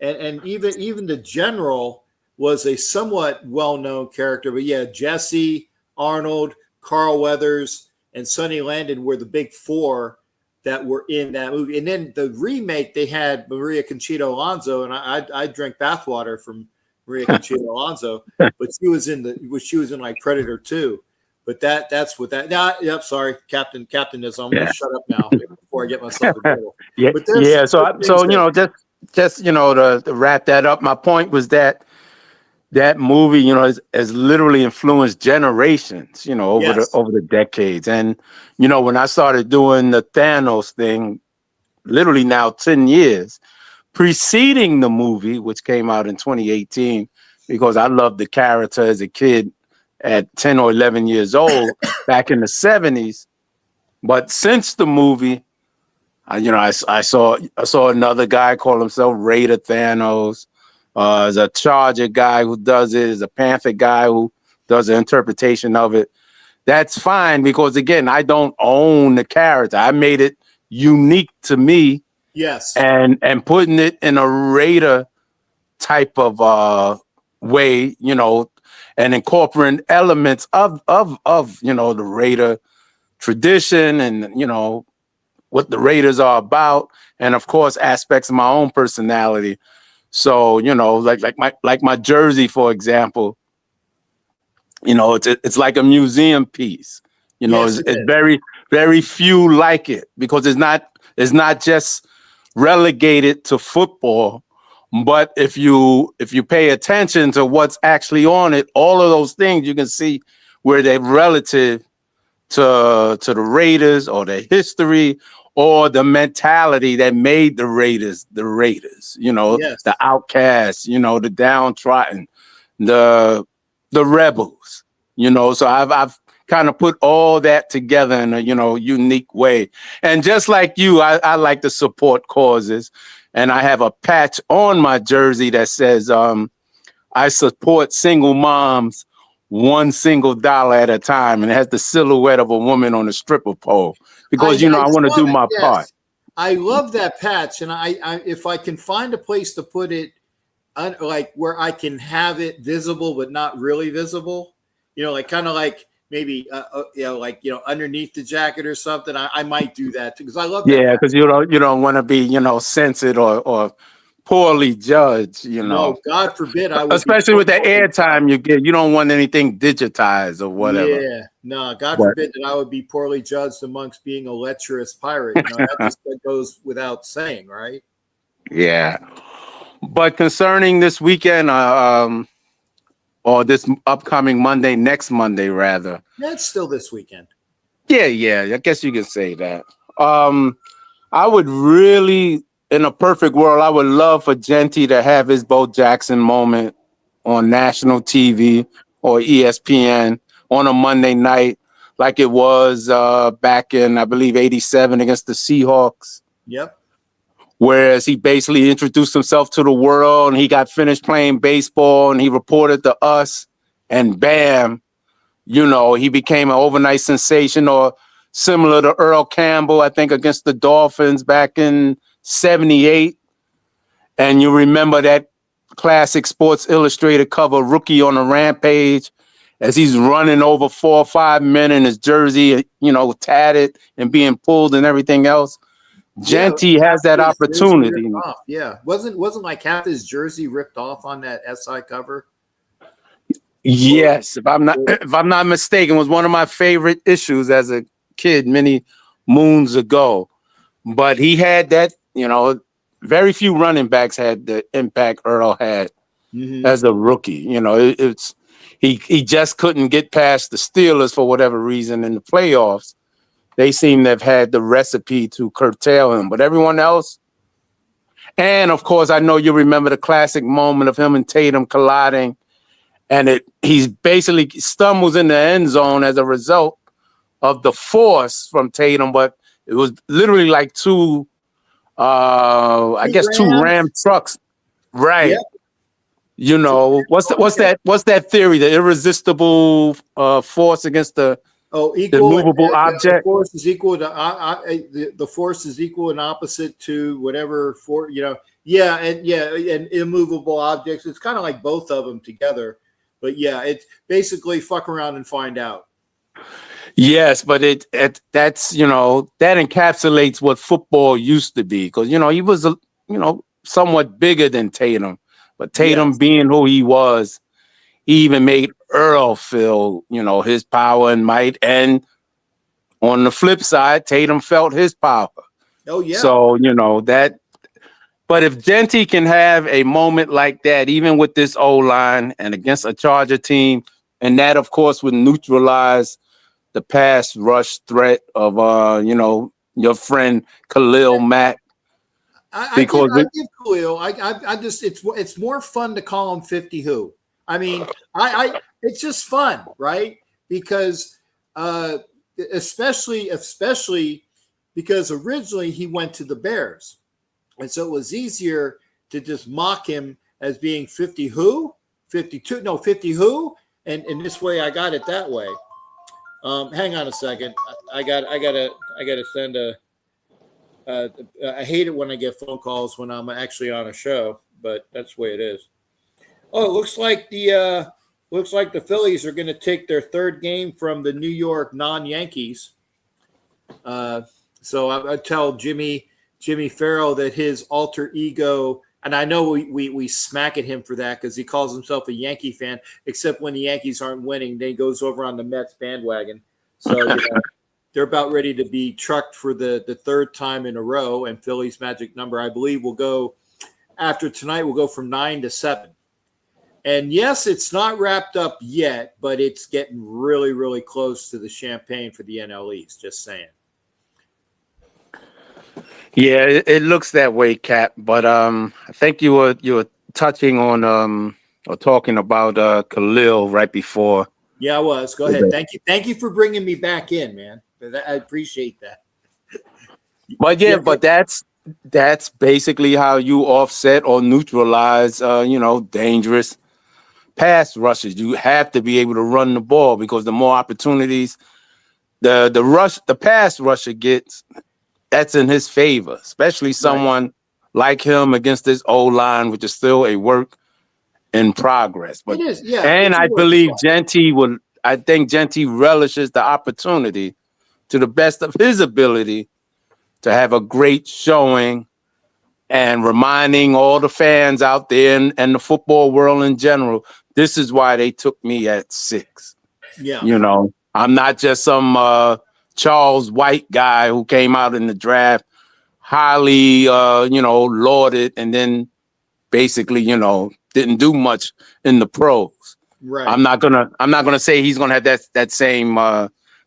A: and even the general was a somewhat well-known character. But yeah, Jesse, Arnold, Carl Weathers, and Sonny Landon were the big four that were in that movie. And then the remake, they had Maria Conchita Alonso, and I drank bathwater from Maria Conchita Alonso, but she was in like Predator 2. But that's what that. Now, yep. Sorry, Captain is. I'm gonna shut up now before I get myself in trouble.
D: Yeah. Just to wrap that up, my point was that movie, has literally influenced generations, over the decades. And when I started doing the Thanos thing, literally now 10 years preceding the movie, which came out in 2018, because I loved the character as a kid at 10 or 11 years old back in the 70s. But since the movie, I saw another guy call himself Raider Thanos. There's a Charger guy who does it. There's a Panther guy who does an interpretation of it. That's fine, because again, I don't own the character. I made it unique to me.
A: Yes.
D: And putting it in a Raider type of way, and incorporating elements of the Raider tradition and what the Raiders are about, and of course aspects of my own personality. So like my jersey, for example, it's like a museum piece. It's very, very few like it, because it's not just relegated to football. But if you pay attention to what's actually on it, all of those things you can see where they're relative to the Raiders, or their history, or the mentality that made the Raiders, the outcasts, the downtrodden, the rebels, So I've kind of put all that together in a unique way. And just like you, I like to support causes. And I have a patch on my jersey that says, I support single moms $1 single dollar at a time. And it has the silhouette of a woman on a stripper pole, because, I want to do my part.
A: I love that patch. And I if I can find a place to put it, like where I can have it visible, but not really visible, kind of like maybe, underneath the jacket or something, I might do that too, because I love that.
D: Yeah, because you don't want to be, censored or poorly judged,
A: No, God forbid.
D: Especially with the airtime you get, you don't want anything digitized or whatever.
A: Yeah, no, God forbid that I would be poorly judged amongst being a lecherous pirate. That goes without saying, right?
D: Yeah. But concerning this weekend, or this upcoming Monday, next Monday, rather.
A: That's still this weekend.
D: Yeah. I guess you can say that. I would really, in a perfect world, I would love for Genty to have his Bo Jackson moment on national TV or ESPN on a Monday night, like it was back in, I believe, 87 against the Seahawks.
A: Yep.
D: Whereas he basically introduced himself to the world, and he got finished playing baseball, and he reported to us, and bam, You know, he became an overnight sensation, or similar to Earl Campbell, I think, against the Dolphins back in '78. And you remember that classic Sports Illustrated cover, Rookie on a Rampage, as he's running over 4 or 5 men in his jersey, you know, tatted and being pulled and everything else.
A: Yeah,
D: Genty has that
A: half his jersey
D: opportunity.
A: ripped off. Yeah, wasn't like half his jersey ripped off on that SI cover?
D: Yes, if I'm not mistaken, was one of my favorite issues as a kid many moons ago. But he had that, you know, very few running backs had the impact Earl had as a rookie. You know, he just couldn't get past the Steelers for whatever reason in the playoffs. They seem to have had the recipe to curtail him, but everyone else. And of course, I know you remember the classic moment of him and Tatum colliding, and he's basically stumbles in the end zone as a result of the force from Tatum, but it was literally like two Ram trucks, right?
A: Yep.
D: You know, what's that theory? The irresistible force against the movable object.
A: The force is equal to the force is equal and opposite to whatever for and immovable objects. It's kind of like both of them together, but yeah, it's basically fuck around and find out.
D: Yes, but that's, you know, that encapsulates what football used to be, because, you know, he was somewhat bigger than Tatum, but Tatum being who he was, he even made Earl feel, you know, his power and might, and on the flip side, Tatum felt his power.
A: Oh yeah.
D: So, you know, that. But if Genty can have a moment like that, even with this O-line and against a Charger team, and that, of course, would neutralize the pass rush threat of your friend Khalil Mack.
A: I give Khalil. It's more fun to call him 50 who. I mean, it's just fun, right? Because especially because originally he went to the Bears, and so it was easier to just mock him as being 50 who, 52, no 50 who, and in this way I got it that way. Hang on a second. I gotta send I hate it when I get phone calls when I'm actually on a show, but that's the way it is. Oh, it looks like the Phillies are going to take their third game from the New York non-Yankees. So I tell Jimmy Farrell that his alter ego, and I know we smack at him for that because he calls himself a Yankee fan, except when the Yankees aren't winning, then he goes over on the Mets bandwagon. So they're about ready to be trucked for the third time in a row, and Philly's magic number, I believe, will go after tonight. Will go from 9 to 7. And yes, it's not wrapped up yet, but it's getting really, really close to the champagne for the NL East. Just saying.
D: Yeah, it looks that way, Cap. But I think you were touching on or talking about Khalil right before.
A: Yeah, I was. Go ahead. Thank you for bringing me back in, man. I appreciate that.
D: But that's basically how you offset or neutralize dangerous pass rushes. You have to be able to run the ball, because the more opportunities the pass rusher gets, that's in his favor, especially someone like him against this O-line, which is still a work in progress. But
A: it is, yeah.
D: And I believe Genty relishes the opportunity to the best of his ability to have a great showing, and reminding all the fans out there and the football world in general, this is why they took me at 6.
A: Yeah.
D: You know, I'm not just some Charles White guy who came out in the draft highly, lauded, and then basically, didn't do much in the pros.
A: Right.
D: I'm not gonna say he's gonna have that same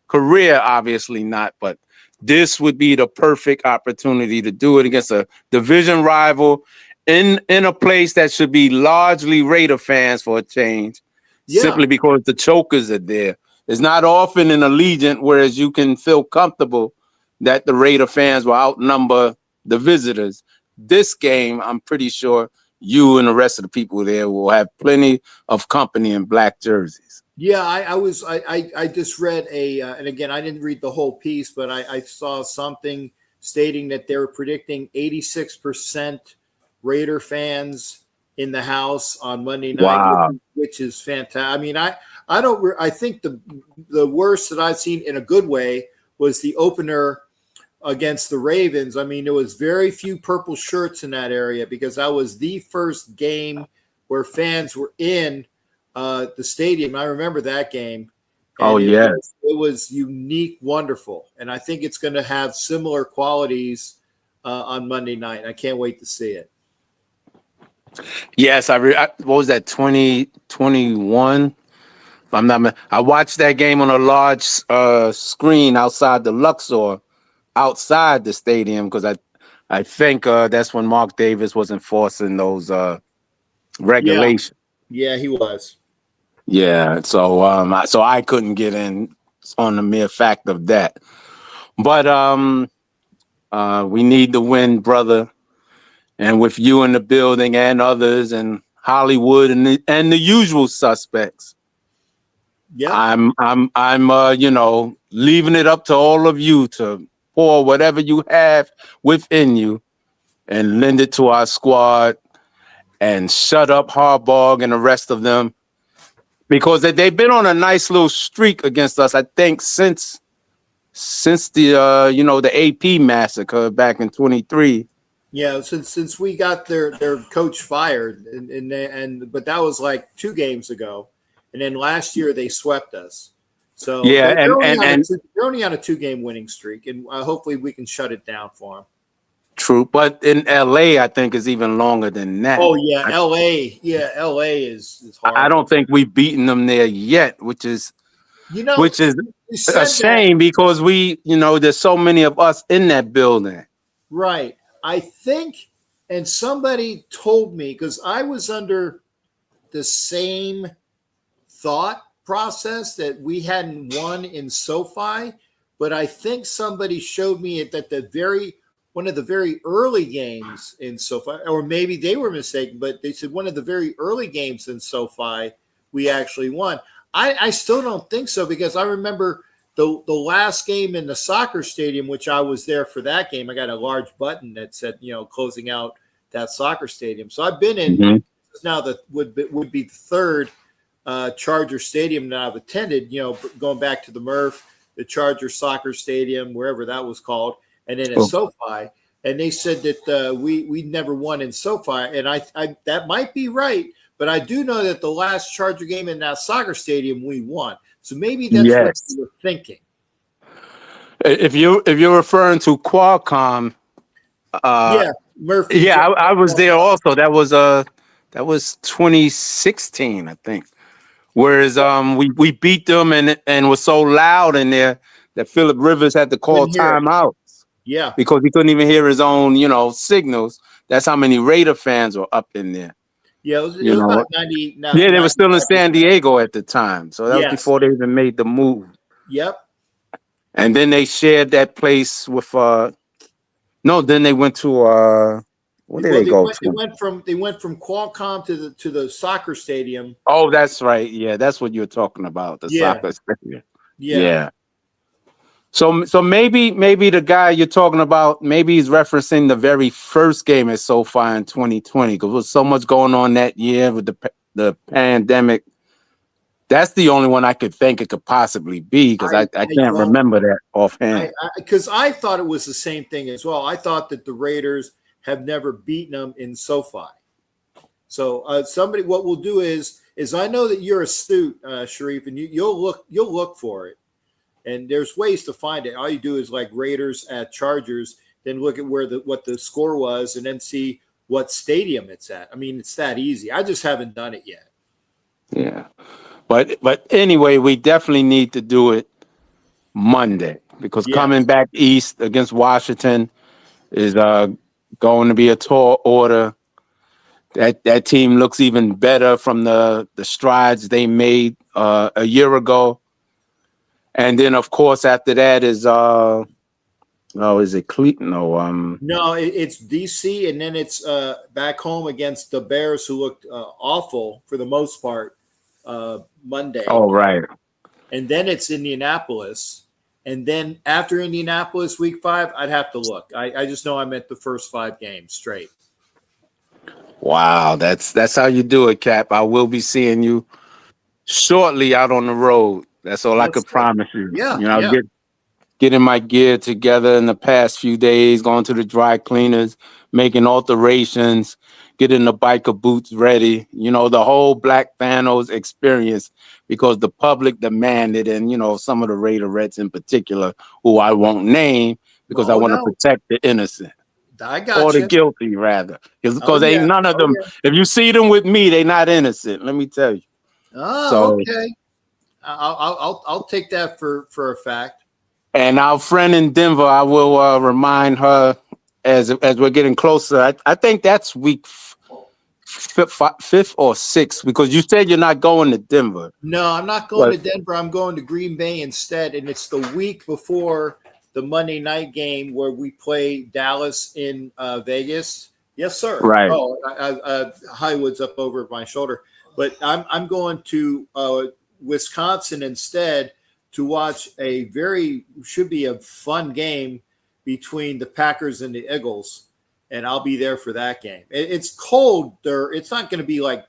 D: career, obviously not, but this would be the perfect opportunity to do it against a division rival in a place that should be largely Raider fans for a change, simply because the chokers are there. It's not often in Allegiant, whereas you can feel comfortable that the Raider fans will outnumber the visitors. This game, I'm pretty sure you and the rest of the people there will have plenty of company in black jerseys.
A: Yeah, I just read and again, I didn't read the whole piece, but I saw something stating that they were predicting 86% Raider fans in the house on Monday night,
D: Wow.
A: which is fantastic. I mean, I don't, I think the worst that I've seen in a good way was the opener against the Ravens. I mean, there was very few purple shirts in that area because that was the first game where fans were in the stadium. I remember that game,
D: Oh,
A: and
D: yes.
A: it was unique, wonderful, and I think it's going to have similar qualities on Monday night. I can't wait to see it.
D: Yes, what was that, 2021? I watched that game on a large screen outside the Luxor, outside the stadium, because I think that's when Mark Davis was enforcing those
A: Yeah,
D: regulations.
A: yeah, he was.
D: Yeah, so so I couldn't get in on the mere fact of that. But we need the win, brother. And with you in the building and others and Hollywood and the usual suspects,
A: Yep.
D: I'm leaving it up to all of you to pour whatever you have within you and lend it to our squad and shut up Harbaugh and the rest of them, because they've been on a nice little streak against us, I think, since the the AP massacre back in 23.
A: Yeah, since we got their coach fired, but that was like 2 games ago, and then last year they swept us. So
D: Yeah,
A: they're only on a 2-game winning streak, and hopefully we can shut it down for them.
D: true. But in LA, I think is even longer than that.
A: Oh yeah, LA is hard.
D: I don't think we've beaten them there yet, which is
A: You know,
D: which is
A: you
D: a
A: said that
D: shame because there's so many of us in that building.
A: right. I think, and somebody told me because I was under the same thought process that we hadn't won in SoFi, but I think somebody showed me that one of the very early games in SoFi, or maybe they were mistaken, but they said one of the very early games in SoFi we actually won. I still don't think so because I remember the last game in the soccer stadium, which I was there for that game. I got a large button that said, closing out that soccer stadium. So I've been in now that would be the third Charger Stadium that I've attended, going back to the Murph, the Charger Soccer Stadium, wherever that was called, and then at SoFi. And they said that we never won in SoFi, and I that might be right, but I do know that the last Charger game in that soccer stadium we won. So maybe that's what you were thinking.
D: If you're referring to Qualcomm,
A: Murphy.
D: yeah, I was there also. That was 2016, I think. Whereas we beat them and was so loud in there that Phillip Rivers had to call timeouts.
A: Yeah,
D: because he couldn't even hear his own signals. That's how many Raider fans were up in there.
A: Yeah, it was about 90.
D: Yeah, they were still in San Diego at the time, so that was before they even made the move.
A: Yep.
D: And then they shared that place with then they went to where did they go?
A: They went from Qualcomm to the soccer stadium.
D: Oh, that's right. Yeah, that's what you're talking about. The soccer stadium.
A: Yeah.
D: So maybe the guy you're talking about, maybe he's referencing the very first game at SoFi in 2020 because there was so much going on that year with the pandemic. That's the only one I could think it could possibly be because I can't remember that offhand.
A: Because I thought it was the same thing as well. I thought that the Raiders have never beaten them in SoFi. So what we'll do is I know that you're astute, Sharif, and you'll look for it. And there's ways to find it. All you do is like Raiders at Chargers, then look at what the score was, and then see what stadium it's at. I mean, it's that easy. I just haven't done it yet.
D: Yeah, but anyway, we definitely need to do it Monday because coming back east against Washington is going to be a tall order. That team looks even better from the strides they made a year ago. And then, of course, after that is is it Cleveland?
A: No, it's DC, and then it's back home against the Bears, who looked awful for the most part Monday.
D: Oh, right.
A: And then it's Indianapolis. And then after Indianapolis, week 5, I'd have to look. I just know I'm at the first 5 games straight.
D: Wow, that's how you do it, Cap. I will be seeing you shortly out on the road. That's all I could promise you.
A: Yeah,
D: You know,
A: yeah.
D: getting my gear together in the past few days, going to the dry cleaners, making alterations, getting the biker boots ready. You know, the whole Black Thanos experience because the public demanded, and you know, some of the Raiderettes in particular, who I won't name because I
A: Oh,
D: want to
A: no.
D: protect the innocent.
A: I got
D: Or the
A: you.
D: guilty, rather, because
A: Oh,
D: ain't
A: yeah.
D: none of
A: Oh,
D: them.
A: yeah.
D: If you see them with me, they not innocent. Let me tell you.
A: Oh,
D: So,
A: okay. I'll take that for a fact.
D: and our friend in Denver, I will remind her as we're getting closer. I think that's week fifth or sixth because you said you're not going to Denver.
A: No, I'm not going to Denver. I'm going to Green Bay instead, and it's the week before the Monday night game where we play Dallas in Vegas. Yes, sir.
D: Right.
A: Oh, Hollywood's up over my shoulder, but I'm going to Wisconsin instead to watch should be a fun game between the Packers and the Eagles, and I'll be there for that game. It's cold there. It's not going to be like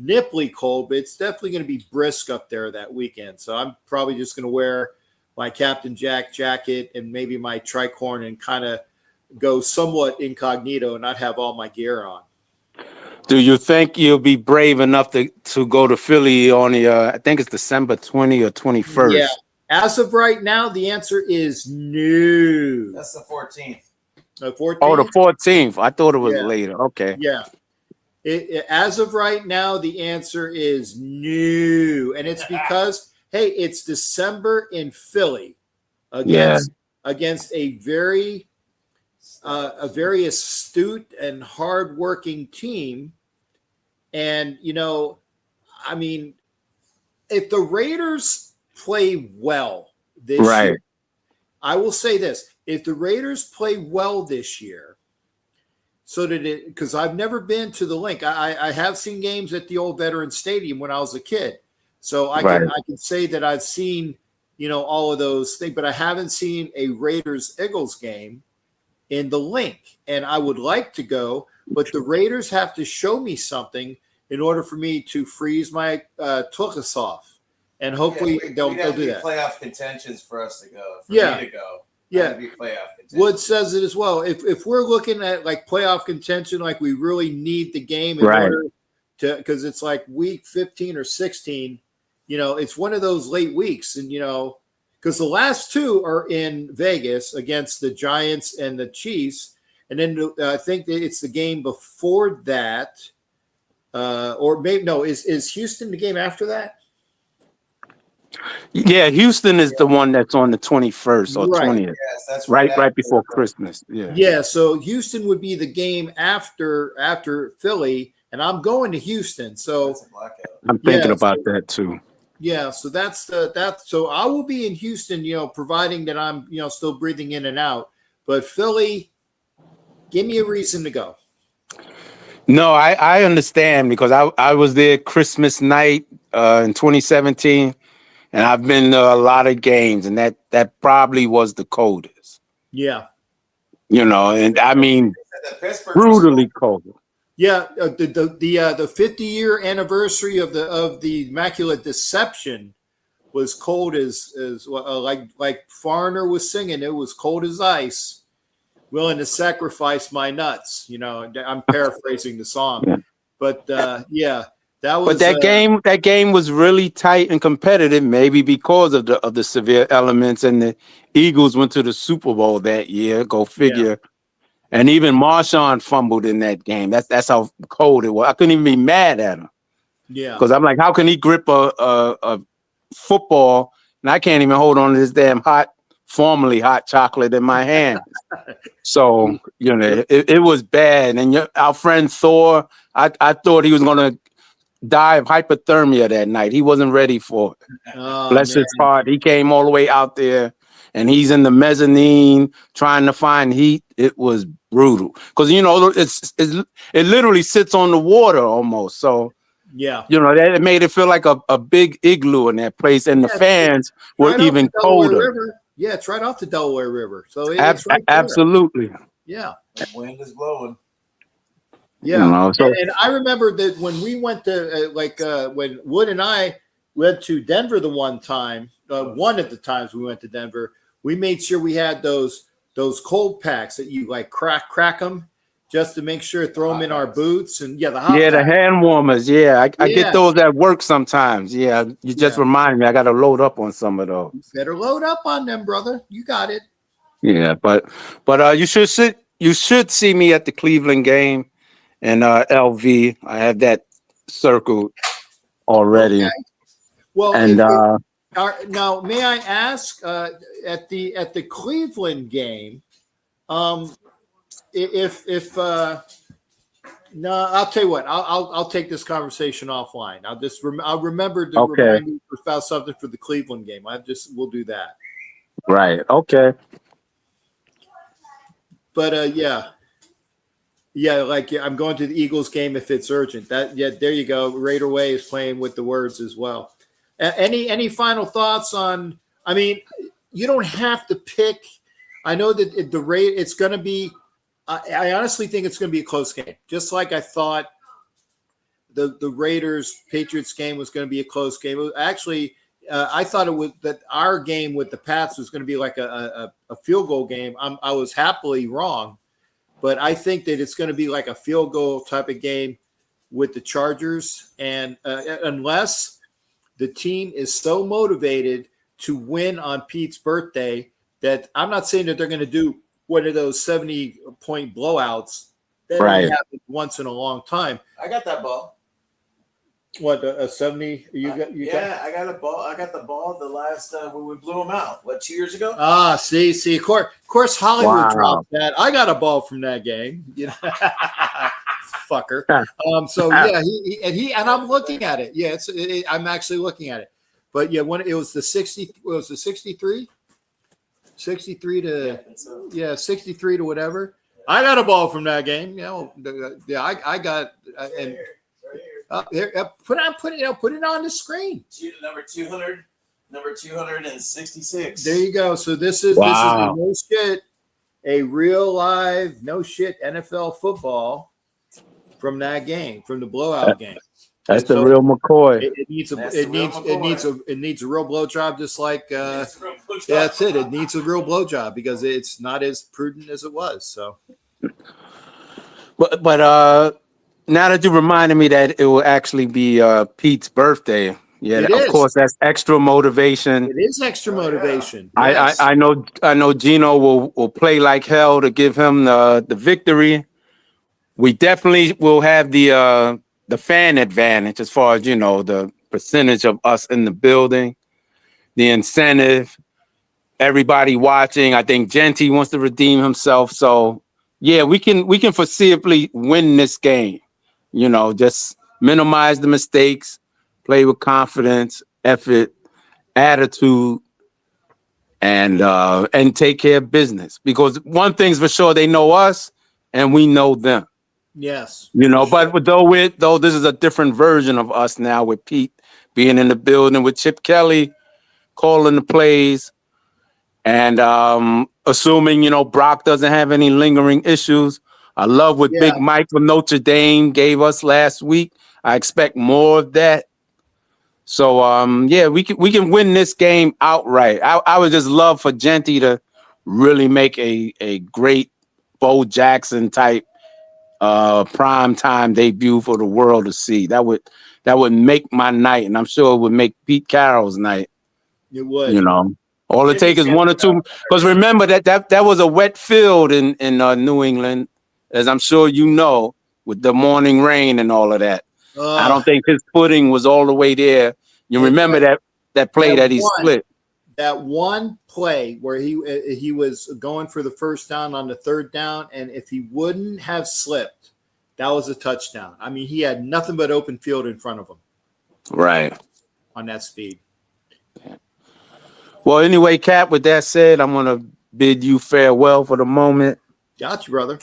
A: nipply cold, but it's definitely going to be brisk up there that weekend. So I'm probably just going to wear my Captain Jack jacket and maybe my tricorn and kind of go somewhat incognito and not have all my gear on.
D: Do you think you'll be brave enough to go to Philly on the I think it's December 20 or 21st?
A: Yeah. As of right now, the answer is no.
B: That's the 14th.
A: The 14th?
D: Oh, the 14th. I thought it was
A: Yeah.
D: later. Okay.
A: Yeah. As of right now, the answer is no. And it's because, hey, it's December in Philly against a very astute and hardworking team. And, you know, I mean, if the Raiders play well this year, I will say this. If the Raiders play well this year, because I've never been to the link. I have seen games at the old Veterans Stadium when I was a kid. So I can say that I've seen, you know, all of those things, but I haven't seen a Raiders Eagles game in the link. And I would like to go, but the Raiders have to show me something in order for me to freeze my tuchus off. And hopefully they'll do that.
B: Playoff contentions for us to go. For
A: Yeah.
B: me to go.
A: Yeah.
B: Be playoff contention.
A: Wood says it as well. If we're looking at like playoff contention, like we really need the game in order to, because it's like week 15 or 16, you know, it's one of those late weeks. And, you know, because the last 2 are in Vegas against the Giants and the Chiefs. And then I think that it's the game before that. Or maybe, no, is Houston the game after that?
D: Yeah, Houston is the one that's on the 21st or 20th.
B: Yes, that's
D: right before Christmas. Yeah.
A: Yeah, so Houston would be the game after Philly, and I'm going to Houston. So
B: that's a blackout.
D: I'm thinking about that too.
A: Yeah, so so I will be in Houston, you know, providing that I'm, you know, still breathing in and out. But Philly, give me a reason to go.
D: No, I understand because I was there Christmas night in 2017. And I've been to a lot of games, and that probably was the coldest.
A: Yeah.
D: You know, and I mean, brutally cold.
A: Yeah, the 50-year anniversary of the Immaculate Deception was cold as like Foreigner was singing. It was cold as ice, willing to sacrifice my nuts. You know, I'm paraphrasing the song, but yeah. That was,
D: but that game was really tight and competitive, maybe because of the severe elements. And the Eagles went to the Super Bowl that year. Go figure. Yeah. And even Marshawn fumbled in that game. That's how cold it was. I couldn't even be mad at him.
A: Yeah,
D: because I'm like, how can he grip a football and I can't even hold on to this damn formerly hot chocolate in my hand? So you know, it was bad. And our friend Thor, I thought he was gonna die of hypothermia that night. He wasn't ready for it. Bless his heart. He came all the way out there and he's in the mezzanine trying to find heat. It was brutal because, you know, it literally sits on the water almost. So
A: Yeah.
D: You know, that it made it feel like a big igloo in that place, and the
A: Yeah,
D: fans were
A: right off
D: even
A: the Delaware
D: colder.
A: River. Yeah, it's right off the Delaware River. So it's right there.
D: Absolutely.
A: Yeah.
B: The wind is blowing.
A: Yeah.
D: You know, so
A: And I remember that when we went to, when Wood and I went to Denver the one time, one of the times we went to Denver, we made sure we had those cold packs that you like crack them just to make sure, throw them in our boots. And the hot
D: the
A: pack.
D: hand warmers. Yeah, I get
A: Yeah.
D: those at work sometimes. Yeah, you just
A: Yeah.
D: reminded me. I got to load up on some of those.
A: Better load up on them, brother. You got it.
D: Yeah, but you should see me at the Cleveland game and LV. I have that circled already.
A: Okay. Well,
D: And
A: now, may I ask, at the Cleveland game, if no, I'll tell you what, I'll take this conversation offline. I'll remember to remind you about something for the Cleveland game. We'll do that.
D: right, okay.
A: But I'm going to the Eagles game if it's urgent. There you go. Raider Way is playing with the words as well. Any final thoughts on? I mean, you don't have to pick. I know that it's going to be. I honestly think it's going to be a close game. Just like I thought the Raiders Patriots game was going to be a close game. Actually, I thought that our game with the Pats was going to be like a field goal game. I was happily wrong, but I think that it's going to be like a field goal type of game with the Chargers, and unless the team is so motivated to win on Pete's birthday that I'm not saying that they're going to do one of those 70-point blowouts. That only happens once in a long time.
B: I got that ball.
A: What, a 70? I
B: got a ball. I got the ball the last when we blew them out. What, 2 years ago?
A: See, of course, Hollywood dropped that. I got a ball from that game. Fucker. And I'm looking at it. Yeah, I'm actually looking at it. But yeah, when it was the 63, 63 to 63 to whatever. I got a ball from that game. I got and. Put it on the screen.
B: Number 266.
A: There you go. So this is a real live no shit NFL football from that game, from the blowout game.
D: That's the real McCoy.
A: It needs a real blow job, just like that's it. It needs a real blow job because it's not as prudent as it was. So,
D: but now that you reminded me that it will actually be Pete's birthday, of course, that's extra motivation.
A: It is extra motivation.
D: Yes. I know Gino will play like hell to give him the victory. We definitely will have the fan advantage as far as the percentage of us in the building, the incentive, everybody watching. I think Genty wants to redeem himself, so yeah, we can foreseeably win this game. Just minimize the mistakes, play with confidence, effort, attitude, and take care of business. Because one thing's for sure, they know us and we know them.
A: Yes.
D: But though this is a different version of us now with Pete being in the building, with Chip Kelly calling the plays, and assuming, Brock doesn't have any lingering issues. I love what Big Mike from Notre Dame gave us last week. I expect more of that. So we can win this game outright. I would just love for Genty to really make a great Bo Jackson type prime time debut for the world to see. That would make my night, and I'm sure it would make Pete Carroll's night.
A: It would.
D: All it takes is one or two. Because remember that was a wet field in New England, as I'm sure with the morning rain and all of that. I don't think his footing was all the way there. You remember that play that he split.
A: That one play where he was going for the first down on the third down, and if he wouldn't have slipped, that was a touchdown. I mean, he had nothing but open field in front of him.
D: Right.
A: On that speed.
D: Well, anyway, Cap, with that said, I'm going to bid you farewell for the moment.
A: Got you, brother.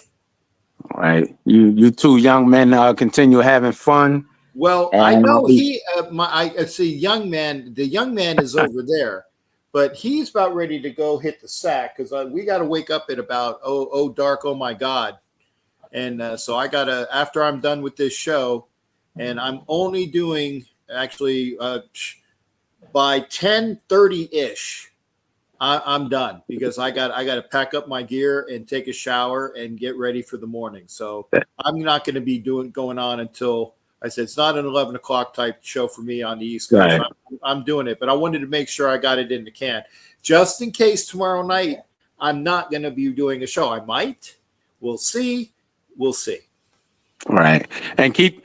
D: All right. You two young men continue having fun.
A: Well, I know he. I see young man. The young man is over there, but he's about ready to go hit the sack because we got to wake up at about dark. Oh my God! And so I gotta after I'm done with this show, and I'm only doing actually by 10:30 ish. I'm done because I got to pack up my gear and take a shower and get ready for the morning. So I'm not going to be going on until I said it's not an 11 o'clock type show for me on the East Coast.
D: Right.
A: I'm doing it, but I wanted to make sure I got it in the can just in case tomorrow night I'm not going to be doing a show. I might. We'll see. We'll see.
D: Right. And keep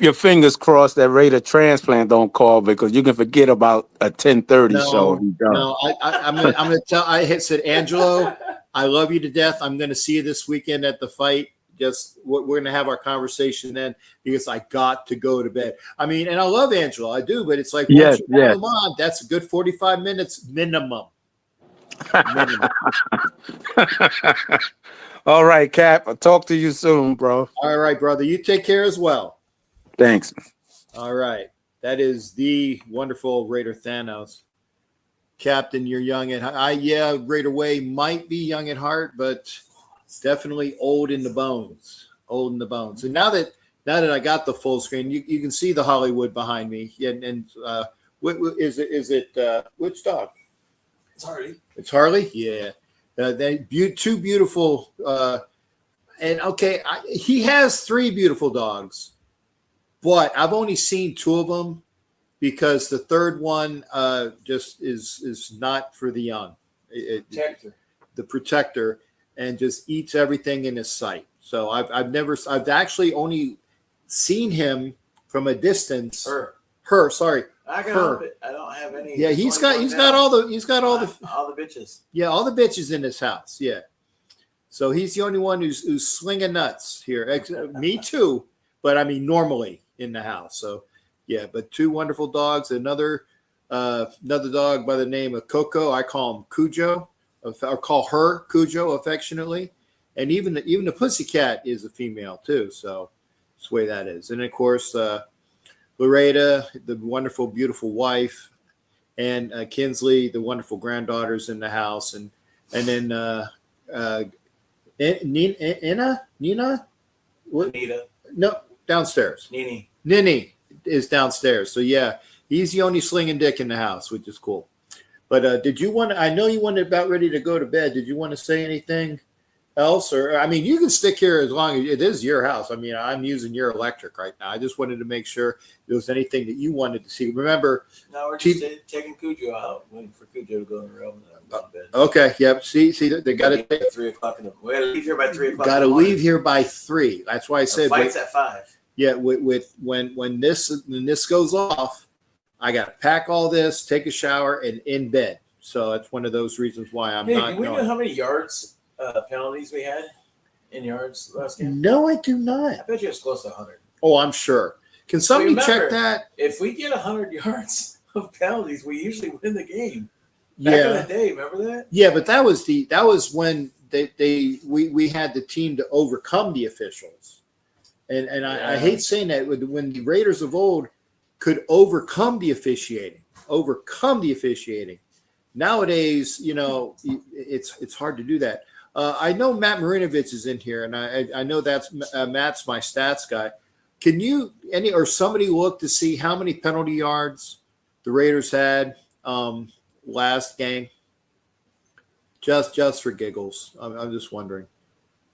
D: your fingers crossed that Raider transplant don't call because you can forget about a 10:30 show if he does.
A: No, I'm gonna tell. I had said, Angelo, I love you to death. I'm gonna see you this weekend at the fight. Just we're gonna have our conversation then because I got to go to bed. I mean, and I love Angelo, I do, but it's like once you have him on, that's a good 45 minutes minimum.
D: All right, Cap. I'll talk to you soon, bro.
A: All right, brother. You take care as well.
D: Thanks.
A: All right. That is the wonderful Raider Thanos. Captain, you're young at Raider Way might be young at heart, but definitely old in the bones. Old in the bones. And now that I got the full screen, you can see the Hollywood behind me. And what is it? Which dog?
B: It's Harley.
A: It's Harley? Yeah. Two beautiful. And okay, he has 3 beautiful dogs, but I've only seen 2 of them because the third one just is not for the young. The protector, and just eats everything in his sight. So I've actually only seen him from a distance. Her, sorry.
B: I don't have any.
A: Yeah, he's got all the
B: bitches.
A: Yeah, all the bitches in his house. Yeah. So he's the only one who's slinging nuts here. Me too, but I mean normally in the house. So yeah, but 2 wonderful dogs. Another dog by the name of Coco. I call him Cujo, or call her Cujo affectionately. And even the pussycat is a female too. So that's the way that is. And of course, Loretta, the wonderful, beautiful wife, and Kinsley, the wonderful granddaughters in the house, and then Nina, what?
B: Nita.
A: No, downstairs.
B: Nini
A: is downstairs. So yeah, he's the only slinging dick in the house, which is cool. But did you want? I know you wanted about ready to go to bed. Did you want to say anything else, or I mean, you can stick here as long as it is your house. I mean, I'm using your electric right now. I just wanted to make sure there was anything that you wanted to see. Remember,
B: no, we're just taking Cujo out, waiting for Cujo to go in the room.
A: Okay, yep. See, they got to take
B: 3 o'clock in the. We got to leave here by 3 o'clock.
A: Got to leave here by 3. That's why I said
B: fight's at 5.
A: Yeah, when this goes off, I got to pack all this, take a shower, and in bed. So that's one of those reasons why I'm not.
B: Do we know how many yards penalties we had in yards last game?
A: No, I do not.
B: I bet you it's close to 100.
A: Oh, I'm sure. Can somebody check that?
B: If we get 100 yards of penalties, we usually win the game. Back in the day, remember that?
A: Yeah, but that was when we had the team to overcome the officials, and I hate saying that when the Raiders of old could overcome the officiating. Nowadays, it's hard to do that. I know Matt Marinovich is in here, and I know that's Matt's my stats guy. Can you or somebody look to see how many penalty yards the Raiders had last game? Just for giggles. I'm just wondering.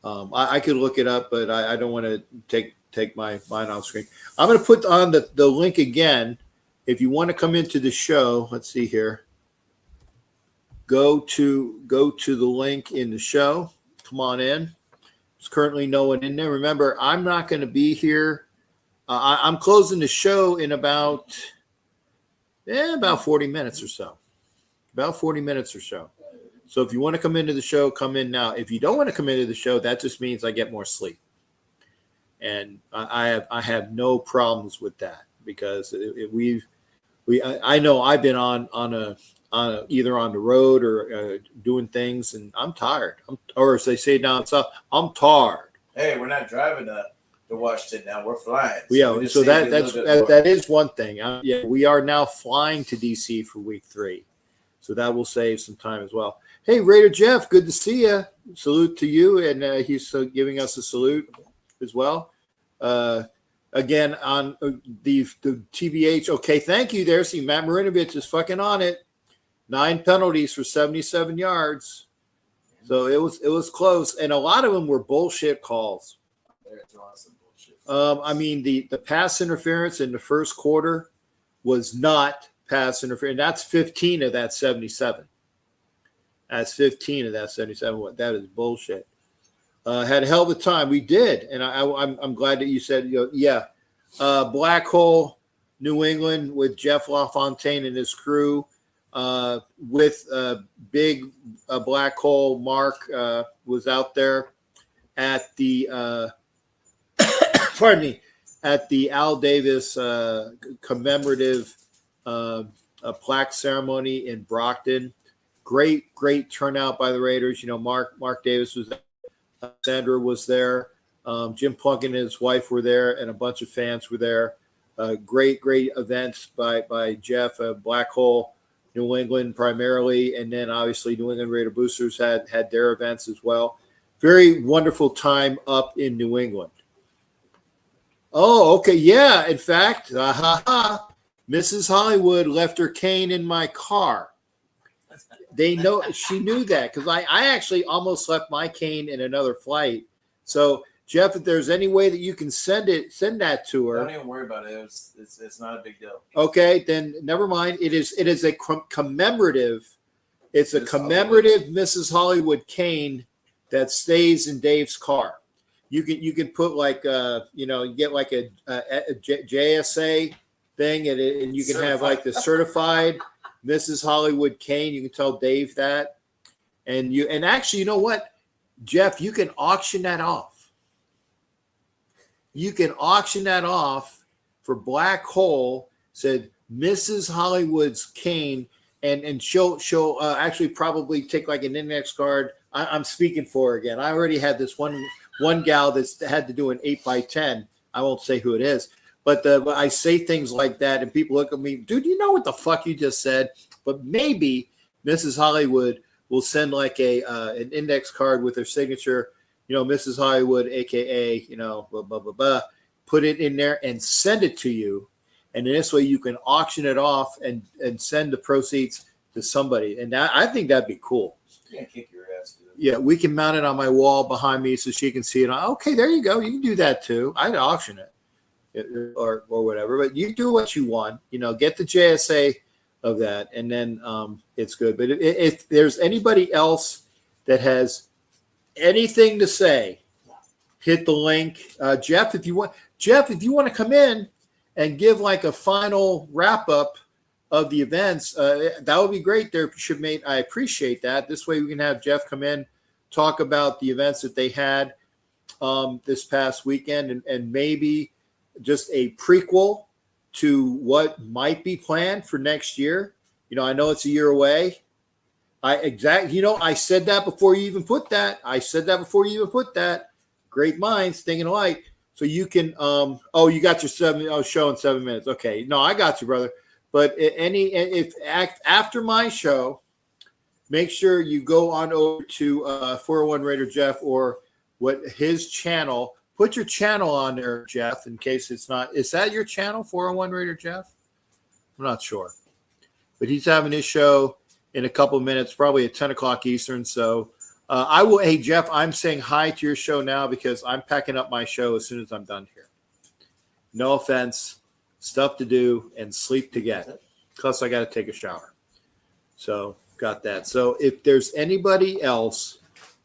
A: I could look it up, but I don't want to take my mind off screen. I'm going to put on the link again. If you want to come into the show, let's see here. Go to the link in the show. Come on in. There's currently no one in there. Remember, I'm not going to be here. I'm closing the show in about 40 minutes or so. So if you want to come into the show, come in now. If you don't want to come into the show, that just means I get more sleep. And I have no problems with that because I know I've been on either on the road or doing things, and I'm tired. Or as they say down south, I'm tired.
B: Hey, we're not driving to Washington. Now we're flying.
A: Yeah,
B: we just
A: so
B: saved you a little bit more.
A: that is one thing. Yeah, we are now flying to DC for week 3, so that will save some time as well. Hey, Raider Jeff, good to see you. Salute to you, and he's giving us a salute as well. Again on the TBH. Okay, thank you. There, see Matt Marinovich is fucking on it. 9 penalties for 77 yards. So it was close, and a lot of them were bullshit calls. I mean, the pass interference in the first quarter was not pass interference. That's 15 of that 77. That's 15 of that 77. That is bullshit. Had a hell of a time. We did, and I'm glad that you said, yeah. Black Hole, New England with Jeff LaFontaine and his crew. With big Black Hole, Mark was out there at the pardon me, at the Al Davis commemorative plaque ceremony in Brockton. Great turnout by the Raiders. Mark Davis was there. Sandra was there. Jim Plunkett and his wife were there, and a bunch of fans were there. Great events by Jeff. Black Hole, New England primarily, and then obviously New England Raider Boosters had their events as well. Very wonderful time up in New England. Oh, okay, yeah. In fact, Mrs. Hollywood left her cane in my car. They know she knew that because I actually almost left my cane in another flight. So Jeff, if there's any way that you can send that to her.
B: Don't even worry about it. It's not a big deal.
A: Okay, then never mind. It is a commemorative. It's a commemorative Mrs. Hollywood cane that stays in Dave's car. You can put like you get like a JSA thing, and you can have like the certified Mrs. Hollywood cane. You can tell Dave that, and actually, you know what, Jeff, you can auction that off. You can auction that off for Black Hole. Said Mrs. Hollywood's cane, and she'll actually probably take like an index card. I'm speaking for her again. I already had this one gal that's had to do an 8x10. I won't say who it is, but I say things like that, and people look at me, dude, you know what the fuck you just said? But maybe Mrs. Hollywood will send like an index card with her signature, Mrs. Hollywood, aka, blah, blah, blah, blah, put it in there and send it to you. And in this way you can auction it off and send the proceeds to somebody. And I think that'd be cool.
B: You can't kick your ass, dude.
A: Yeah, we can mount it on my wall behind me so she can see it. Okay, there you go. You can do that too. I'd auction it or whatever. But you do what you want. Get the JSA of that, and then it's good. But if there's anybody else that has anything to say, hit the link. Jeff, if you want to come in and give like a final wrap up of the events, that would be great there, Shipmate. I appreciate that. This way we can have Jeff come in, talk about the events that they had this past weekend, and maybe just a prequel to what might be planned for next year. I know it's a year away. I said that before you even put that. Great minds thinking alike. So you can, you got your show in 7 minutes. Okay. No, I got you, brother. But after my show, make sure you go on over to 401 Raider Jeff or his channel. Put your channel on there, Jeff, in case it's not. Is that your channel, 401 Raider Jeff? I'm not sure. But he's having his show in a couple of minutes, probably at 10 o'clock Eastern. So I will. Hey, Jeff, I'm saying hi to your show now because I'm packing up my show as soon as I'm done here. No offense. Stuff to do and sleep to get. Plus, I got to take a shower. So, got that. So, if there's anybody else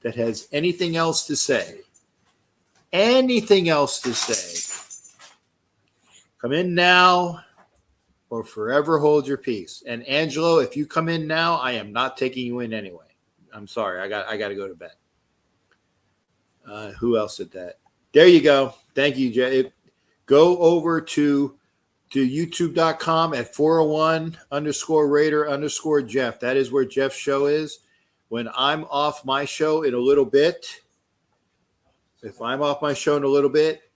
A: that has anything else to say, come in now or forever hold your peace. And Angelo, if you come in now, I am not taking you in anyway. I'm sorry. I got to go to bed. Who else did that? There you go. Thank you, Jay. Go over to youtube.com at 401_Raider_Jeff. That is where Jeff's show is. When I'm off my show in a little bit,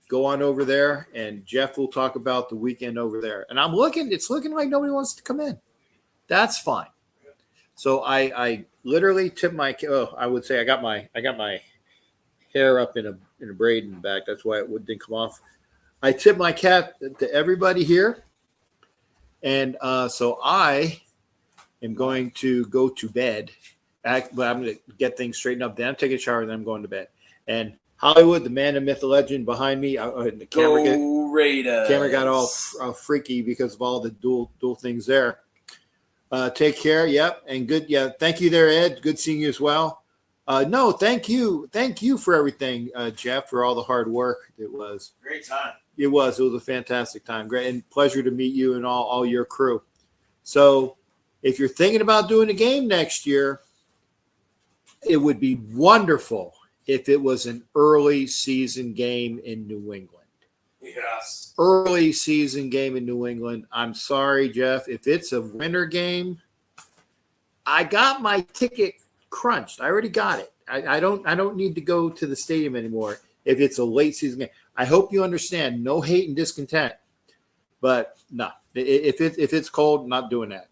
A: go go on over there, and Jeff will talk about the weekend over there. And it's looking like nobody wants to come in. That's fine. So I literally tipped my. I would say I got my hair up in a braid in the back. That's why it didn't come off. I tipped my cap to everybody here, and so I am going to go to bed. But I'm going to get things straightened up. Then I'm taking a shower, and then I'm going to bed. And Hollywood, the man, the myth, the legend behind me. The camera got all freaky because of all the dual things there. Take care. Yep. And good. Yeah. Thank you there, Ed. Good seeing you as well. No, thank you. Thank you for everything, Jeff, for all the hard work. It was
B: great time.
A: It was a fantastic time. Great. And pleasure to meet you and all your crew. So if you're thinking about doing a game next year, it would be wonderful if it was an early season game in New England.
B: Yes.
A: Early season game in New England. I'm sorry, Jeff. If it's a winter game, I got my ticket crunched. I already got it. I don't need to go to the stadium anymore if it's a late season game. I hope you understand. No hate and discontent. But no, if it's cold, I'm not doing that.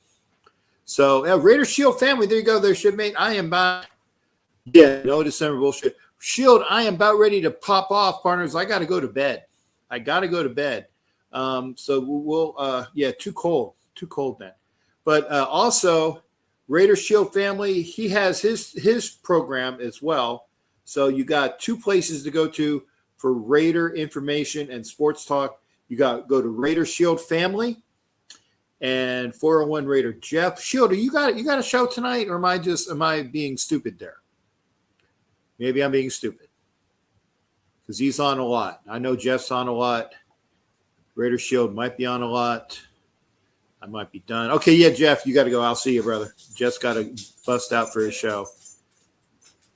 A: So Raider Shield family, there you go. There, shipmate. I am back. Yeah, no December bullshit. Shield, I am about ready to pop off, partners. I got to go to bed. So we'll too cold then. But also, Raider Shield family, he has his program as well. So you got two places to go to for Raider information and sports talk. You got to go to Raider Shield family and 401 Raider Jeff. Shield, you got a show tonight, or am I being stupid there? Maybe I'm being stupid because he's on a lot. I know Jeff's on a lot. Raider Shield might be on a lot. I might be done. Okay, yeah, Jeff, you got to go. I'll see you, brother. Jeff's got to bust out for his show.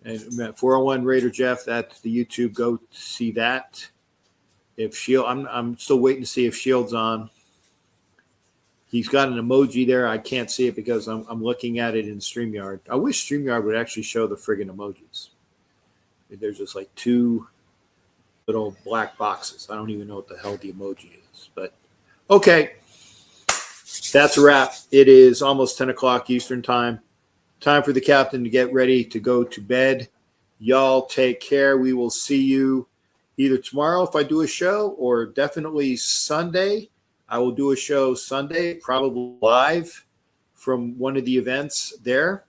A: And 401 Raider Jeff, that's the YouTube. Go see that. If Shield, I'm still waiting to see if Shield's on. He's got an emoji there. I can't see it because I'm looking at it in StreamYard. I wish StreamYard would actually show the friggin' emojis. There's just like two little black boxes. I don't even know what the hell the emoji is. But okay, that's a wrap. It is almost 10 o'clock Eastern time. Time for the captain to get ready to go to bed. Y'all take care. We will see you either tomorrow if I do a show, or definitely Sunday. I will do a show Sunday, probably live from one of the events there.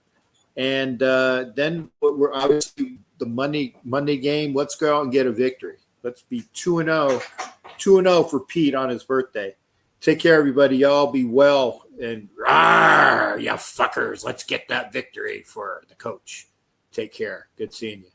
A: And then we're obviously the Monday game. Let's go out and get a victory. Let's be 2-0 for Pete on his birthday. Take care, everybody. Y'all be well. And you fuckers, let's get that victory for the coach. Take care. Good seeing you.